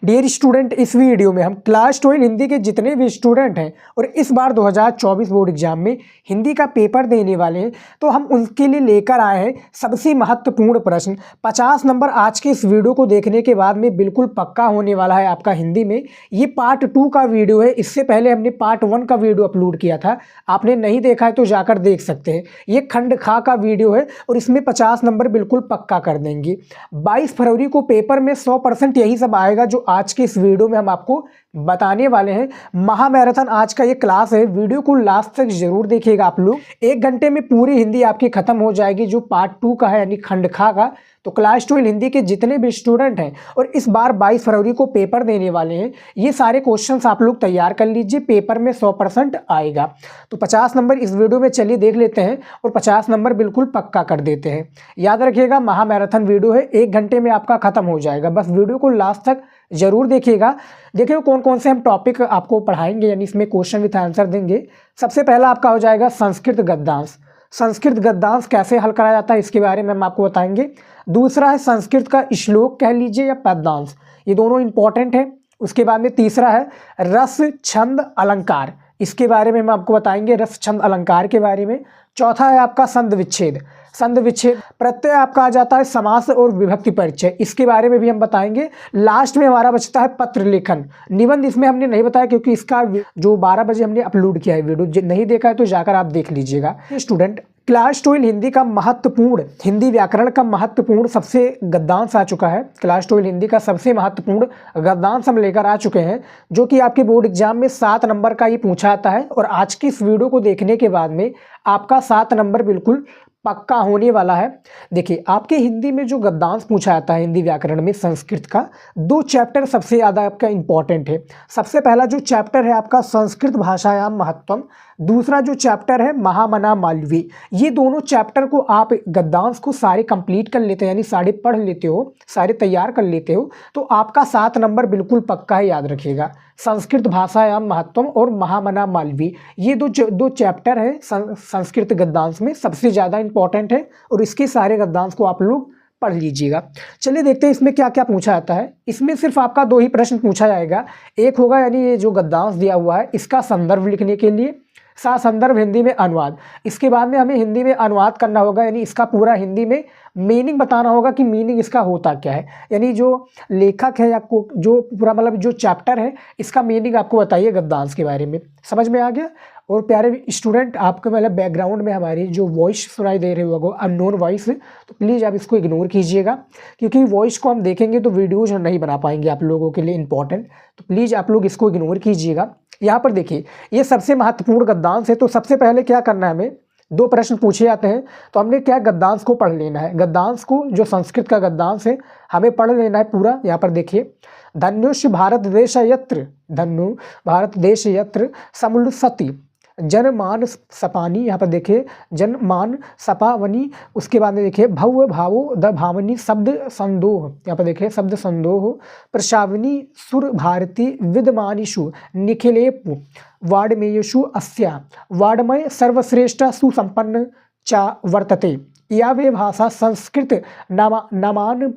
Dear student, इस video में हम क्लास 12 हिंदी के जितने भी स्टूडेंट हैं और इस बार 2024 बोर्ड एग्जाम में हिंदी का पेपर देने वाले हैं तो हम उनके लिए लेकर आए हैं सबसे महत्वपूर्ण प्रश्न। 50 नंबर आज के इस वीडियो को देखने के बाद में बिल्कुल पक्का होने वाला है आपका हिंदी में। ये पार्ट 2 का वीडियो है। इससे पहले हमने पार्ट 1 का वीडियो अपलोड किया था, आपने नहीं देखा है तो जाकर देख सकते हैं। ये खंड खा का वीडियो है और इसमें 50 नंबर बिल्कुल पक्का कर देंगे। 22 फरवरी को पेपर में 100% यही सब आएगा जो आज के इस वीडियो में हम आपको बताने वाले हैं। महामैराथन आज का ये क्लास है, वीडियो को लास्ट तक जरूर देखिएगा आप लोग। 1 घंटे में पूरी हिंदी आपकी खत्म हो जाएगी जो पार्ट 2 का है यानी खंड खा का। तो क्लास 12 हिंदी के जितने भी स्टूडेंट हैं और इस बार 22 फरवरी को पेपर देने वाले हैं, ये सारे क्वेश्चंस आप लोग तैयार कर लीजिए, पेपर में 100% आएगा। तो 50 नंबर इस वीडियो में चलिए देख लेते हैं और 50 नंबर बिल्कुल पक्का कर देते हैं। याद रखिएगा महामैराथन वीडियो है, 1 घंटे में आपका खत्म हो जाएगा। बस वीडियो को लास्ट तक जरूर देखिएगा। देखिए कौन कौन से हम टॉपिक आपको पढ़ाएंगे यानी इसमें क्वेश्चन विथ आंसर देंगे। सबसे पहला आपका हो जाएगा संस्कृत गद्यांश। संस्कृत गद्यांश कैसे हल करा जाता है इसके बारे में हम आपको बताएंगे। दूसरा है संस्कृत का श्लोक कह लीजिए या पद्यांश, ये दोनों इंपॉर्टेंट है। उसके बाद में तीसरा है रस छंद अलंकार, इसके बारे में हम आपको बताएंगे, रस छंद अलंकार के बारे में। चौथा है आपका संधि विच्छेद। संधि विच्छेद प्रत्यय आपका आ जाता है समास और विभक्ति परिचय, इसके बारे में भी हम बताएंगे। लास्ट में हमारा बचता है पत्र लेखन। निबंध इसमें हमने नहीं बताया क्योंकि इसका जो 12 बजे हमने अपलोड किया है वीडियो, नहीं देखा है तो जाकर आप देख लीजिएगा। स्टूडेंट क्लास 12 हिंदी का महत्वपूर्ण, हिंदी व्याकरण का महत्वपूर्ण सबसे गद्यांश आ चुका है। क्लास 12 हिंदी का सबसे महत्वपूर्ण गद्यांश हम लेकर आ चुके हैं जो कि आपके बोर्ड एग्जाम में 7 नंबर का ही पूछा आता है। और आज की इस वीडियो को देखने के बाद में आपका 7 नंबर बिल्कुल पक्का होने वाला है। देखिए आपके हिंदी में जो गद्यांश पूछा जाता है हिंदी व्याकरण में संस्कृत का, 2 चैप्टर सबसे ज़्यादा आपका इंपॉर्टेंट है। सबसे पहला जो चैप्टर है आपका संस्कृत भाषायाम महत्वम, दूसरा जो चैप्टर है महामना मालवी। ये दोनों चैप्टर को आप गद्यांश को सारे कंप्लीट कर लेते हैं यानी सारे पढ़ लेते हो, सारे तैयार कर लेते हो तो आपका 7 नंबर बिल्कुल पक्का है। याद रखिएगा संस्कृत भाषायाम महत्वम और महामना मालवी, ये दो चैप्टर है संस्कृत गद्यांश में सबसे ज़्यादा इंपॉर्टेंट है और इसके सारे गद्यांश को आप लोग पढ़ लीजिएगा। चलिए देखते हैं इसमें क्या क्या पूछा जाता है। इसमें सिर्फ आपका 2 ही प्रश्न पूछा जाएगा। एक होगा यानी ये जो गद्यांश दिया हुआ है इसका संदर्भ लिखने के लिए, सा संदर्भ हिंदी में अनुवाद। इसके बाद में हमें हिंदी में अनुवाद करना होगा यानी इसका पूरा हिंदी में मीनिंग बताना होगा कि मीनिंग इसका होता क्या है। यानी जो लेखक है या जो पूरा मतलब जो चैप्टर है इसका मीनिंग आपको बताइए गद्यांश के बारे में। समझ में आ गया। और प्यारे स्टूडेंट आपको मतलब बैकग्राउंड में हमारी जो वॉइस सुनाई दे रही होगा अननोन वॉइस, तो प्लीज़ आप इसको इग्नोर कीजिएगा क्योंकि वॉइस को हम देखेंगे तो वीडियोज नहीं बना पाएंगे आप लोगों के लिए इंपॉर्टेंट, तो प्लीज़ आप लोग इसको इग्नोर कीजिएगा। यहाँ पर देखिए ये सबसे महत्वपूर्ण गद्यांश है। तो सबसे पहले क्या करना है, हमें 2 प्रश्न पूछे जाते हैं तो हमने क्या गद्यांश को पढ़ लेना है। गद्यांश को जो संस्कृत का गद्यांश है हमें पढ़ लेना है पूरा। यहाँ पर देखिए धन्युष भारत देश यत्र, धन्यु भारत देश यत्र समुल्सति जनमान सपानी, यहाँ पर देखिए जनमान सपावनी। उसके बाद में देखिए भव भावो द भावनी शब्द संदोह, यहाँ पर देखिए शब्द संदोह प्रशावनी सुर भारती विद्यमानिषु निखिलेपु वाड्मेयेषु अस्या वाड्मय सर्वश्रेष्ठ सुसंपन्न चा वर्तते या वे भाषा संस्कृत नामान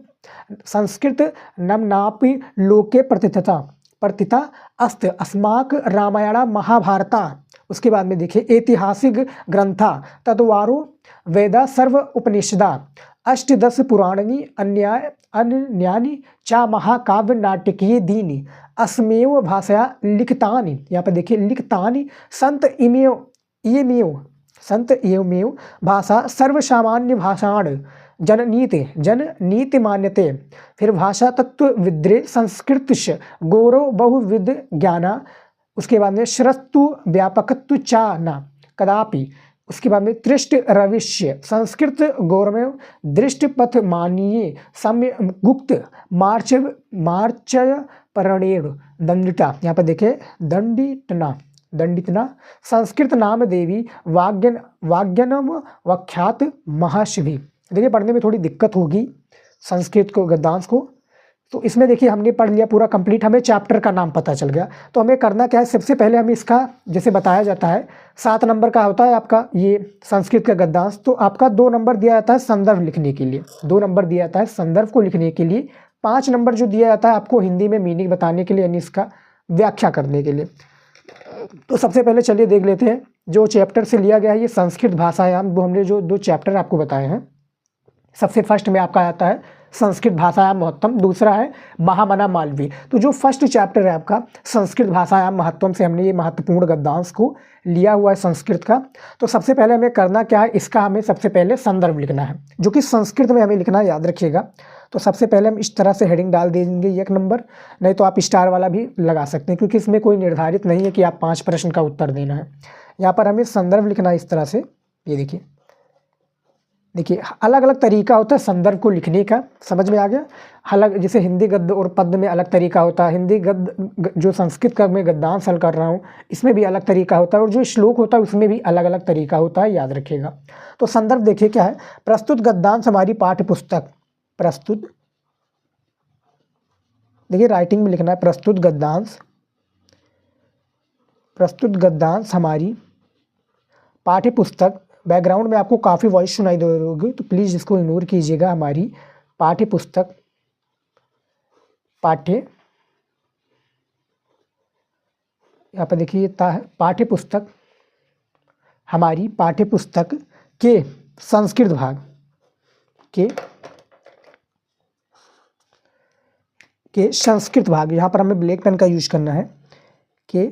संस्कृत नमनापि लोके प्रतिथा अस्त अस्माक रामायण महाभारता। उसके बाद में देखिए ऐतिहासिक ग्रंथा तद्वारो वेदा सर्व उपनिषदा अष्टदश पुराणानि अन्यानि चा महाकाव्य नाटकीय दीनि अस्मेव भाषया लिखितानि। यहाँ पर देखिए लिखितानि संत इमेव भाषा सर्वसामान्य भाषाण जननीति मान्यते। फिर भाषा तत्व विद्रे संस्कृतश गौरव बहुविध ज्ञाना। उसके बाद में श्रस्तु व्यापकत्व चा न कदापि। उसके बाद में तृष्ट रविष्य संस्कृत गौरव दृष्ट पथ मानीय सम्य गुप्त मार्चय परणेण दंडिता। यहाँ पर देखे दंडितना संस्कृत नाम देवी वाग्यनम वख्यात महाशिवी। देखिए पढ़ने में थोड़ी दिक्कत होगी संस्कृत को गद्यांश को, तो इसमें देखिए हमने पढ़ लिया पूरा कंप्लीट, हमें चैप्टर का नाम पता चल गया। तो हमें करना क्या है, सबसे पहले हमें इसका जैसे बताया जाता है 7 नंबर का होता है आपका ये संस्कृत का गद्यांश, तो आपका 2 नंबर दिया जाता है संदर्भ लिखने के लिए, 2 नंबर दिया जाता है संदर्भ को लिखने के लिए। 5 नंबर जो दिया जाता है आपको हिंदी में मीनिंग बताने के लिए, यानी इसका व्याख्या करने के लिए। तो सबसे पहले चलिए देख लेते हैं जो चैप्टर से लिया गया है ये संस्कृत भाषायाम, वो हमने जो 2 चैप्टर आपको बताए हैं। सबसे फर्स्ट में आपका आता है संस्कृत भाषायाम महत्वम, दूसरा है महामना मालवीय। तो जो फर्स्ट चैप्टर है आपका संस्कृत भाषायाम महत्वम से हमने ये महत्वपूर्ण गद्यांश को लिया हुआ है संस्कृत का। तो सबसे पहले हमें करना क्या है, इसका हमें सबसे पहले संदर्भ लिखना है, जो कि संस्कृत में हमें लिखना है, याद रखिएगा। तो सबसे पहले हम इस तरह से हेडिंग डाल देंगे 1 नंबर, नहीं तो आप स्टार वाला भी लगा सकते हैं, क्योंकि इसमें कोई निर्धारित नहीं है कि आप 5 प्रश्न का उत्तर देना है। यहाँ पर हमें संदर्भ लिखना है इस तरह से, ये देखिए अलग अलग तरीका होता है संदर्भ को लिखने का, समझ में आ गया। अलग, जैसे हिंदी गद्य और पद्य में अलग तरीका होता है, हिंदी गद्य जो संस्कृत का मैं गद्यांश हल कर रहा हूँ इसमें भी अलग तरीका होता है, और जो श्लोक होता है उसमें भी अलग अलग तरीका होता है, याद रखिएगा। तो संदर्भ देखिए क्या है, प्रस्तुत गद्यांश हमारी पाठ्य पुस्तक, प्रस्तुत, देखिए राइटिंग में लिखना है प्रस्तुत गद्यांश हमारी पाठ्य पुस्तक। बैकग्राउंड में आपको काफ़ी वॉइस सुनाई दे रही होगी, तो प्लीज़ इसको इग्नोर कीजिएगा। हमारी पाठ्य पुस्तक, यहाँ पर देखिए पाठ्य पुस्तक, हमारी पाठ्य पुस्तक के संस्कृत भाग के संस्कृत भाग, यहाँ पर हमें ब्लैक पेन का यूज करना है, के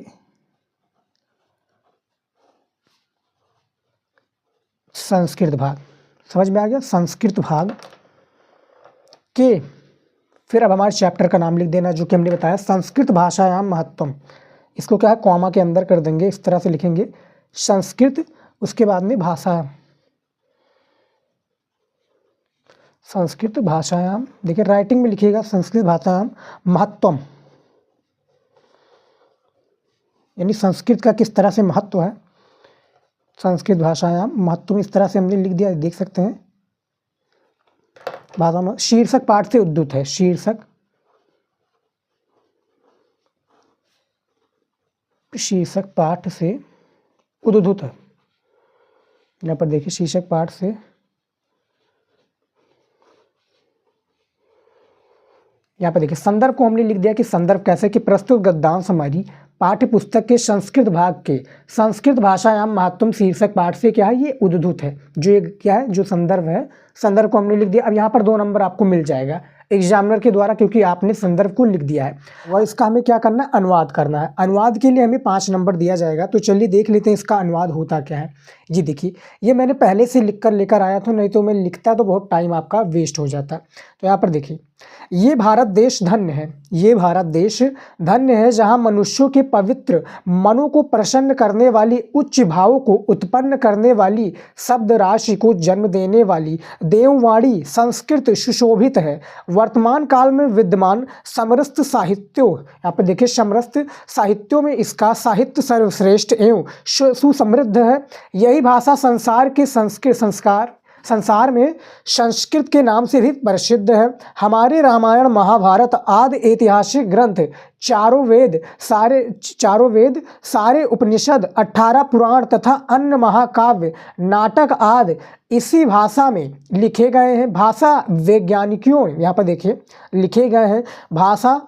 संस्कृत भाग, समझ में आ गया, संस्कृत भाग के, फिर अब हमारे चैप्टर का नाम लिख देना जो कि हमने बताया संस्कृत भाषायाम महत्वम। इसको क्या है, कॉमा के अंदर कर देंगे, इस तरह से लिखेंगे संस्कृत, उसके बाद में भाषा, संस्कृत भाषायाम, देखिए राइटिंग में लिखिएगा संस्कृत भाषायाम महत्वम, यानी संस्कृत का किस तरह से महत्व है, संस्कृत भाषायाम महत्व, इस तरह से हमने लिख दिया, देख सकते हैं। भाषा में शीर्षक पाठ से उद्धृत है, शीर्षक पाठ से उद्धृत है, यहाँ पर देखिए शीर्षक पाठ से, यहाँ पर देखिए संदर्भ को हमने लिख दिया कि संदर्भ कैसे, कि प्रस्तुत गद्यांश हमारी पाठ्य पुस्तक के संस्कृत भाग के संस्कृत भाषायाम महत्वम शीर्षक पाठ से क्या है, ये उद्धृत है, जो ये क्या है, जो संदर्भ है, संदर्भ को हमने लिख दिया। अब यहाँ पर 2 नंबर आपको मिल जाएगा एग्जामिनर के द्वारा, क्योंकि आपने संदर्भ को लिख दिया है। वह इसका हमें क्या करना है, अनुवाद करना है। अनुवाद के लिए हमें 5 नंबर दिया जाएगा। तो चलिए देख लेते हैं इसका अनुवाद होता क्या है। जी देखिए, ये मैंने पहले से लिख कर लेकर आया था, नहीं तो मैं लिखता तो बहुत टाइम आपका वेस्ट हो जाता। तो यहाँ पर देखिए, ये भारत देश धन्य है, ये भारत देश धन्य है, जहाँ मनुष्यों के पवित्र मनों को प्रसन्न करने वाली, उच्च भावों को उत्पन्न करने वाली, शब्द राशि को जन्म देने वाली देववाणी संस्कृत सुशोभित है। वर्तमान काल में विद्यमान समरस्त साहित्यों, यहाँ पर देखिए समरस्त साहित्यों में इसका साहित्य सर्वश्रेष्ठ एवं सुसमृद्ध है। यही भाषा संसार में संस्कृत के नाम से भी प्रसिद्ध है। हमारे रामायण महाभारत आदि ऐतिहासिक ग्रंथ, चारों वेद, सारे उपनिषद, 18 पुराण तथा अन्य महाकाव्य, नाटक आदि इसी भाषा में लिखे गए हैं। भाषा वैज्ञानिकों, यहाँ पर देखिए लिखे गए हैं, भाषा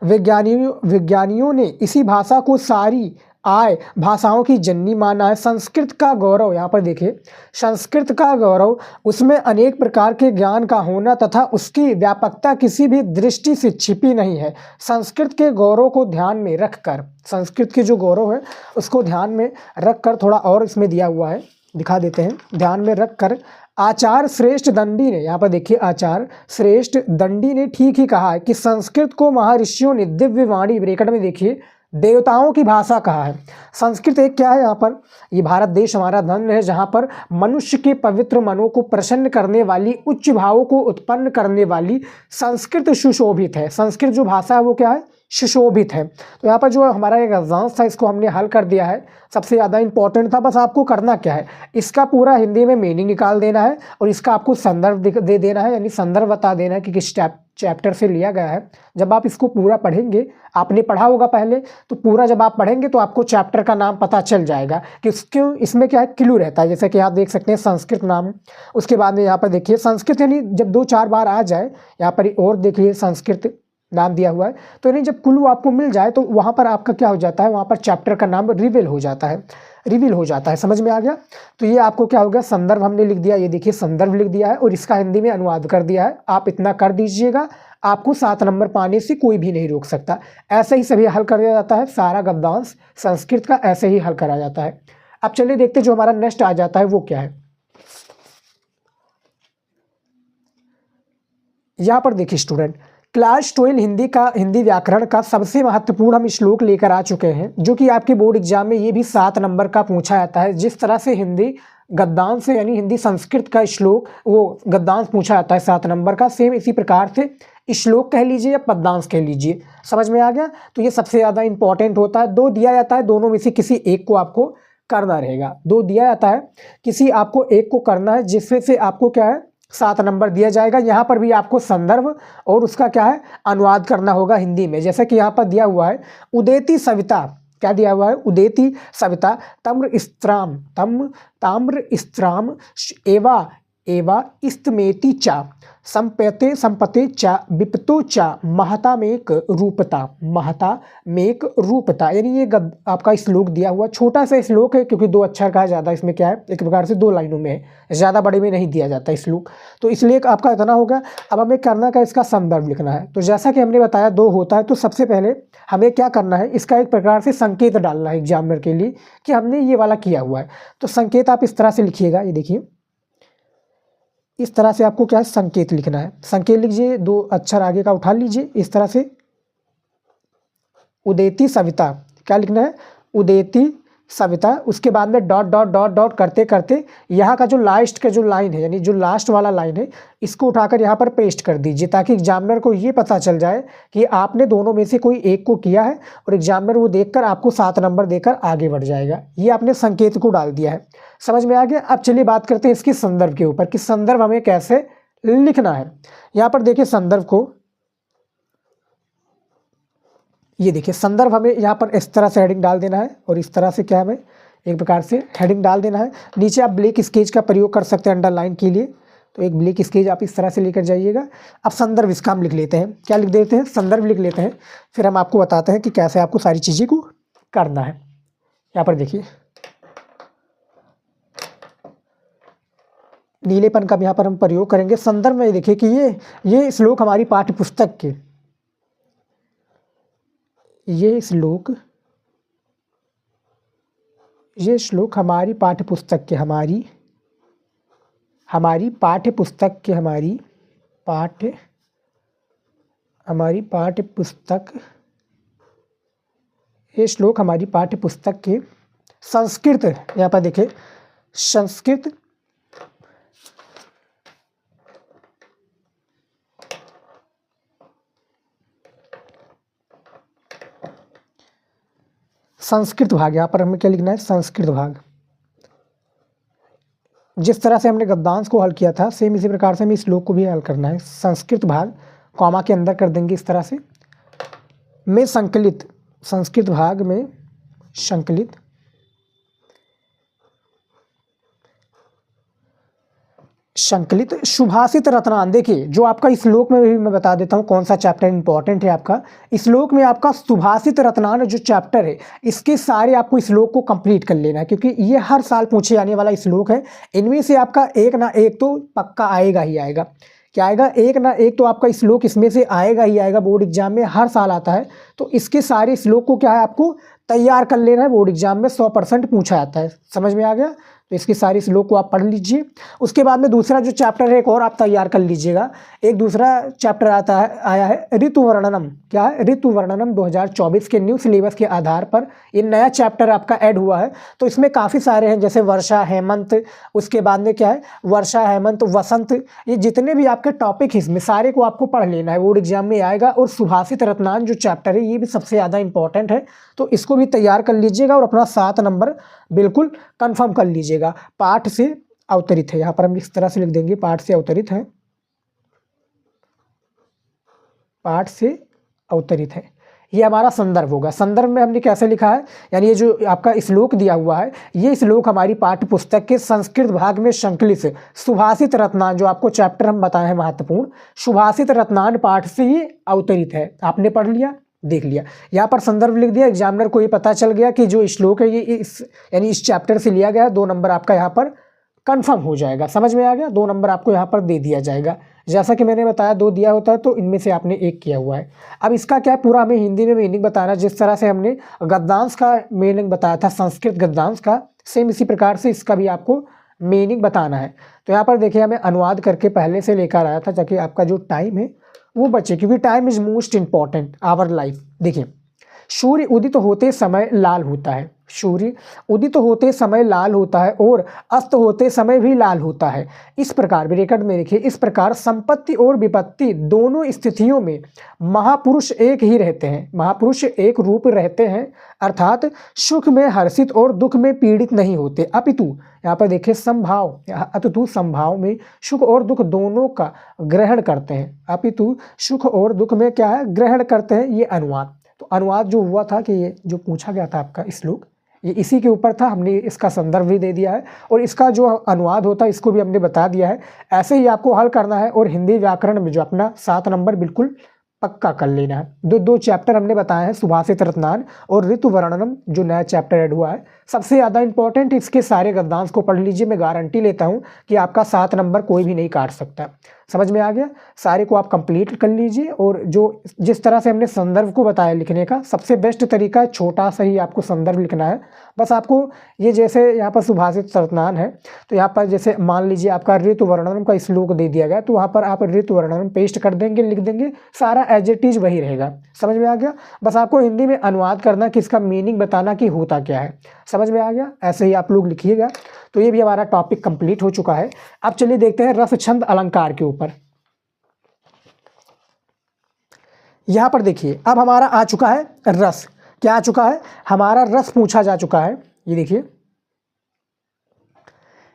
विज्ञानियों ने इसी भाषा को सारी आय भाषाओं की जननी माना है। संस्कृत का गौरव, यहाँ पर देखिए संस्कृत का गौरव, उसमें अनेक प्रकार के ज्ञान का होना तथा उसकी व्यापकता किसी भी दृष्टि से छिपी नहीं है। संस्कृत के गौरव को ध्यान में रखकर, संस्कृत के जो गौरव है उसको ध्यान में रखकर, थोड़ा और इसमें दिया हुआ है, दिखा देते हैं, ध्यान में रखकर आचार्य श्रेष्ठ दंडी ने, यहाँ पर देखिए आचार्य श्रेष्ठ दंडी ने ठीक ही कहा है कि संस्कृत को महर्षियों ने दिव्य वाणी, ब्रैकेट में देखिए देवताओं की भाषा कहा है। संस्कृत एक क्या है, यहाँ पर ये भारत देश हमारा धन्य है, जहाँ पर मनुष्य के पवित्र मनों को प्रसन्न करने वाली, उच्च भावों को उत्पन्न करने वाली संस्कृत सुशोभित है। संस्कृत जो भाषा है वो क्या है, सुशोभित है। तो यहाँ पर जो हमारा एक गद्यांश था इसको हमने हल कर दिया है। सबसे ज़्यादा इंपॉर्टेंट था, बस आपको करना क्या है, इसका पूरा हिंदी में मीनिंग निकाल देना है और इसका आपको संदर्भ दे देना है, यानी संदर्भ बता देना है कि किस चैप्टर से लिया गया है। जब आप इसको पूरा पढ़ेंगे, आपने पढ़ा होगा पहले, तो पूरा जब आप पढ़ेंगे तो आपको चैप्टर का नाम पता चल जाएगा कि क्यों इसमें क्या है, क्लू रहता है। जैसे कि आप देख सकते हैं संस्कृत नाम, उसके बाद में यहाँ पर देखिए संस्कृत, यानी जब 2-4 बार आ जाए यहाँ पर और देखिए संस्कृत नाम दिया हुआ है, तो यानी जब क्लू आपको मिल जाए तो वहाँ पर आपका क्या हो जाता है, वहाँ पर चैप्टर का नाम रिवील हो जाता है, समझ में आ गया। तो ये आपको क्या हो गया, संदर्भ हमने लिख दिया, ये देखिए संदर्भ लिख दिया है और इसका हिंदी में अनुवाद कर दिया है। आप इतना कर दीजिएगा, आपको 7 नंबर पाने से कोई भी नहीं रोक सकता। ऐसे ही सभी हल कर दिया जाता है, सारा गद्यांश संस्कृत का ऐसे ही हल करा जाता है। अब चलिए देखते जो हमारा नेक्स्ट आ जाता है वो क्या है। यहाँ पर देखिए स्टूडेंट, क्लास 12 हिंदी व्याकरण का सबसे महत्वपूर्ण हम श्लोक लेकर आ चुके हैं, जो कि आपके बोर्ड एग्जाम में ये भी 7 नंबर का पूछा जाता है। जिस तरह से हिंदी गद्यांश से यानी हिंदी संस्कृत का श्लोक वो गद्यांश पूछा जाता है 7 नंबर का, सेम इसी प्रकार से श्लोक कह लीजिए या पद्यांश कह लीजिए, समझ में आ गया। तो ये सबसे ज़्यादा इंपॉर्टेंट होता है। 2 दिया जाता है, दोनों में से किसी एक को आपको करना रहेगा। 2 दिया जाता है, किसी आपको एक को करना है, जिसमें से आपको क्या है 7 नंबर दिया जाएगा। यहाँ पर भी आपको संदर्भ और उसका क्या है अनुवाद करना होगा हिंदी में। जैसे कि यहाँ पर दिया हुआ है उदेति सविता, क्या दिया हुआ है, उदेति सविता ताम्र स्त्राम एवा इस्तमेति चा संपते चा विपतो चा महता मेक रूपता, यानी ये आपका श्लोक दिया हुआ, छोटा सा श्लोक है क्योंकि 2 अक्षर का है, ज़्यादा इसमें क्या है एक प्रकार से 2 लाइनों में है, ज़्यादा बड़े में नहीं दिया जाता श्लोक, तो इसलिए आपका इतना होगा। अब हमें करना क्या, इसका संदर्भ लिखना है। तो जैसा कि हमने बताया 2 होता है, तो सबसे पहले हमें क्या करना है, इसका एक प्रकार से संकेत डालना है एग्जामिनर के लिए कि हमने ये वाला किया हुआ है। तो संकेत आप इस तरह से लिखिएगा, ये देखिए इस तरह से आपको क्या है संकेत लिखना है। संकेत लिखिए, 2 अक्षर आगे का उठा लीजिए इस तरह से, उदेति सविता, क्या लिखना है उदेति सविता। उसके बाद में डॉट डॉट डॉट डॉट करते करते यहाँ का जो लास्ट का जो लाइन है, यानी जो लास्ट वाला लाइन है, इसको उठाकर यहाँ पर पेस्ट कर दीजिए, ताकि एग्जामिनर को ये पता चल जाए कि आपने दोनों में से कोई एक को किया है और एग्जामिनर वो देखकर आपको 7 नंबर देकर आगे बढ़ जाएगा। ये आपने संकेत को डाल दिया है, समझ में आ गया। अब चलिए बात करते हैं इसके संदर्भ के ऊपर कि संदर्भ हमें कैसे लिखना है। यहाँ पर देखिए संदर्भ को, ये देखिए संदर्भ हमें यहाँ पर इस तरह से हेडिंग डाल देना है और इस तरह से क्या हमें एक प्रकार से हेडिंग डाल देना है। नीचे आप ब्लैक स्केच का प्रयोग कर सकते हैं अंडरलाइन के लिए, तो एक ब्लैक स्केच आप इस तरह से लेकर जाइएगा। अब संदर्भ इसका हम लिख लेते हैं, क्या लिख देते हैं, संदर्भ लिख लेते हैं, फिर हम आपको बताते हैं कि कैसे आपको सारी चीज़ें को करना है। यहाँ पर देखिए नीलेपन का यहाँ पर हम प्रयोग करेंगे। संदर्भ में देखिए कि ये श्लोक हमारी पाठ्य पुस्तक के, ये श्लोक हमारी पाठ्य पुस्तक के, हमारी पाठ्य पुस्तक के, हमारी पाठ्य पुस्तक, ये श्लोक हमारी पाठ्य पुस्तक के संस्कृत, यहाँ पर देखिए संस्कृत भाग, यहाँ पर हमें क्या लिखना है संस्कृत भाग। जिस तरह से हमने गद्यांश को हल किया था सेम इसी प्रकार से हमें इस श्लोक को भी हल करना है। संस्कृत भाग कॉमा के अंदर कर देंगे इस तरह से, में संकलित, संस्कृत भाग में संकलित सुभाषित रत्नान। देखिए जो आपका इस श्लोक में भी मैं बता देता हूँ कौन सा चैप्टर इंपॉर्टेंट है आपका। इस श्लोक में आपका सुभाषित रत्नान जो चैप्टर है, इसके सारे आपको इस श्लोक को कंप्लीट कर लेना है, क्योंकि ये हर साल पूछे जाने वाला श्लोक है। इनमें से आपका एक ना एक तो पक्का आएगा ही आएगा। क्या आएगा, एक ना एक तो आपका श्लोक इसमें से आएगा ही आएगा, बोर्ड एग्जाम में हर साल आता है। तो इसके सारे श्लोक को क्या है आपको तैयार कर लेना है, बोर्ड एग्जाम में 100% पूछा जाता है, समझ में आ गया। तो इसकी सारी श्लोक को आप पढ़ लीजिए। उसके बाद में दूसरा जो चैप्टर है एक और आप तैयार कर लीजिएगा। एक दूसरा चैप्टर आया है ऋतु वर्णनम। क्या है? ऋतु वर्णनम 2024 के न्यू सिलेबस के आधार पर ये नया चैप्टर आपका ऐड हुआ है। तो इसमें काफ़ी सारे हैं, जैसे वर्षा, हेमंत, उसके बाद में क्या है वर्षा, हेमंत, वसंत, ये जितने भी आपके टॉपिक हैं इसमें सारे को आपको पढ़ लेना है, बोर्ड एग्जाम में आएगा। और सुभाषित रत्नान जो चैप्टर है ये भी सबसे ज़्यादा इंपॉर्टेंट है, तो इसको भी तैयार कर लीजिएगा और अपना 7 नंबर बिल्कुल कंफर्म कर लीजिएगा। पाठ से अवतरित है, यहाँ पर हम इस तरह से लिख देंगे, पाठ से अवतरित है, पाठ से अवतरित है, ये हमारा संदर्भ होगा। संदर्भ में हमने कैसे लिखा है, यानी ये जो आपका श्लोक दिया हुआ है ये श्लोक हमारी पाठ्य पुस्तक के संस्कृत भाग में संकलित सुभाषित रत्नान, जो आपको चैप्टर हम बताए हैं महत्वपूर्ण, सुभाषित रत्नान पाठ से ये अवतरित है। आपने पढ़ लिया, देख लिया, यहाँ पर संदर्भ लिख दिया, एग्जामिनर को ये पता चल गया कि जो श्लोक है ये यानी इस चैप्टर से लिया गया। 2 नंबर आपका यहाँ पर कंफर्म हो जाएगा। समझ में आ गया? 2 नंबर आपको यहाँ पर दे दिया जाएगा। जैसा कि मैंने बताया 2 दिया होता है, तो इनमें से आपने 1 किया हुआ है। अब इसका क्या है, पूरा हमें हिंदी में मीनिंग बताना, जिस तरह से हमने गद्यांश का मीनिंग बताया था, संस्कृत गद्यांश का, सेम इसी प्रकार से इसका भी आपको मीनिंग बताना है। तो यहाँ पर देखिए हमें अनुवाद करके पहले से लेकर आया था, ताकि आपका जो टाइम है वो बचे, क्योंकि time is most important our life. देखिए, सूर्य उदित होते समय लाल होता है, सूर्य उदित होते समय लाल होता है और अस्त होते समय भी लाल होता है। इस प्रकार ब्रैकेट में देखिए, इस प्रकार संपत्ति और विपत्ति दोनों स्थितियों में महापुरुष एक ही रहते हैं, महापुरुष एक रूप रहते हैं, अर्थात सुख में हर्षित और दुख में पीड़ित नहीं होते, अपितु यहाँ पर देखिए संभाव, अपितु संभाव में सुख और दुख दोनों का ग्रहण करते हैं, अपितु सुख और दुख में क्या है, ग्रहण करते हैं। ये अनुवाद, तो अनुवाद जो हुआ था कि ये जो पूछा गया था आपका श्लोक, ये इसी के ऊपर था। हमने इसका संदर्भ भी दे दिया है और इसका जो अनुवाद होता है इसको भी हमने बता दिया है। ऐसे ही आपको हल करना है और हिंदी व्याकरण में जो अपना 7 नंबर बिल्कुल पक्का कर लेना है। 2 चैप्टर हमने बताए हैं, सुभाषित रत्नान और ऋतु वर्णनम जो नया चैप्टर ऐड हुआ है, सबसे ज़्यादा इंपॉर्टेंट। इसके सारे गद्यांश को पढ़ लीजिए, मैं गारंटी लेता हूँ कि आपका 7 नंबर कोई भी नहीं काट सकता। समझ में आ गया? सारे को आप कंप्लीट कर लीजिए। और जो जिस तरह से हमने संदर्भ को बताया लिखने का, सबसे बेस्ट तरीका है छोटा सा ही आपको संदर्भ लिखना है। बस आपको ये, जैसे यहाँ पर सुभाषित रत्नान है, तो यहाँ पर जैसे मान लीजिए आपका ऋतु वर्णनम का श्लोक दे दिया गया, तो वहाँ पर आप ऋतु वर्णनम पेस्ट कर देंगे, लिख देंगे, सारा एज इट इज वही रहेगा। समझ में आ गया? बस आपको हिंदी में अनुवाद करना कि इसका मीनिंग बताना कि होता क्या है। समझ में आ गया? ऐसे ही आप लोग लिखिएगा। तो ये भी हमारा टॉपिक कंप्लीट हो चुका है। अब चलिए देखते हैं रस, छंद, अलंकार के ऊपर। यहां पर देखिए अब हमारा आ चुका है रस। क्या आ चुका है? हमारा रस पूछा जा चुका है। ये देखिए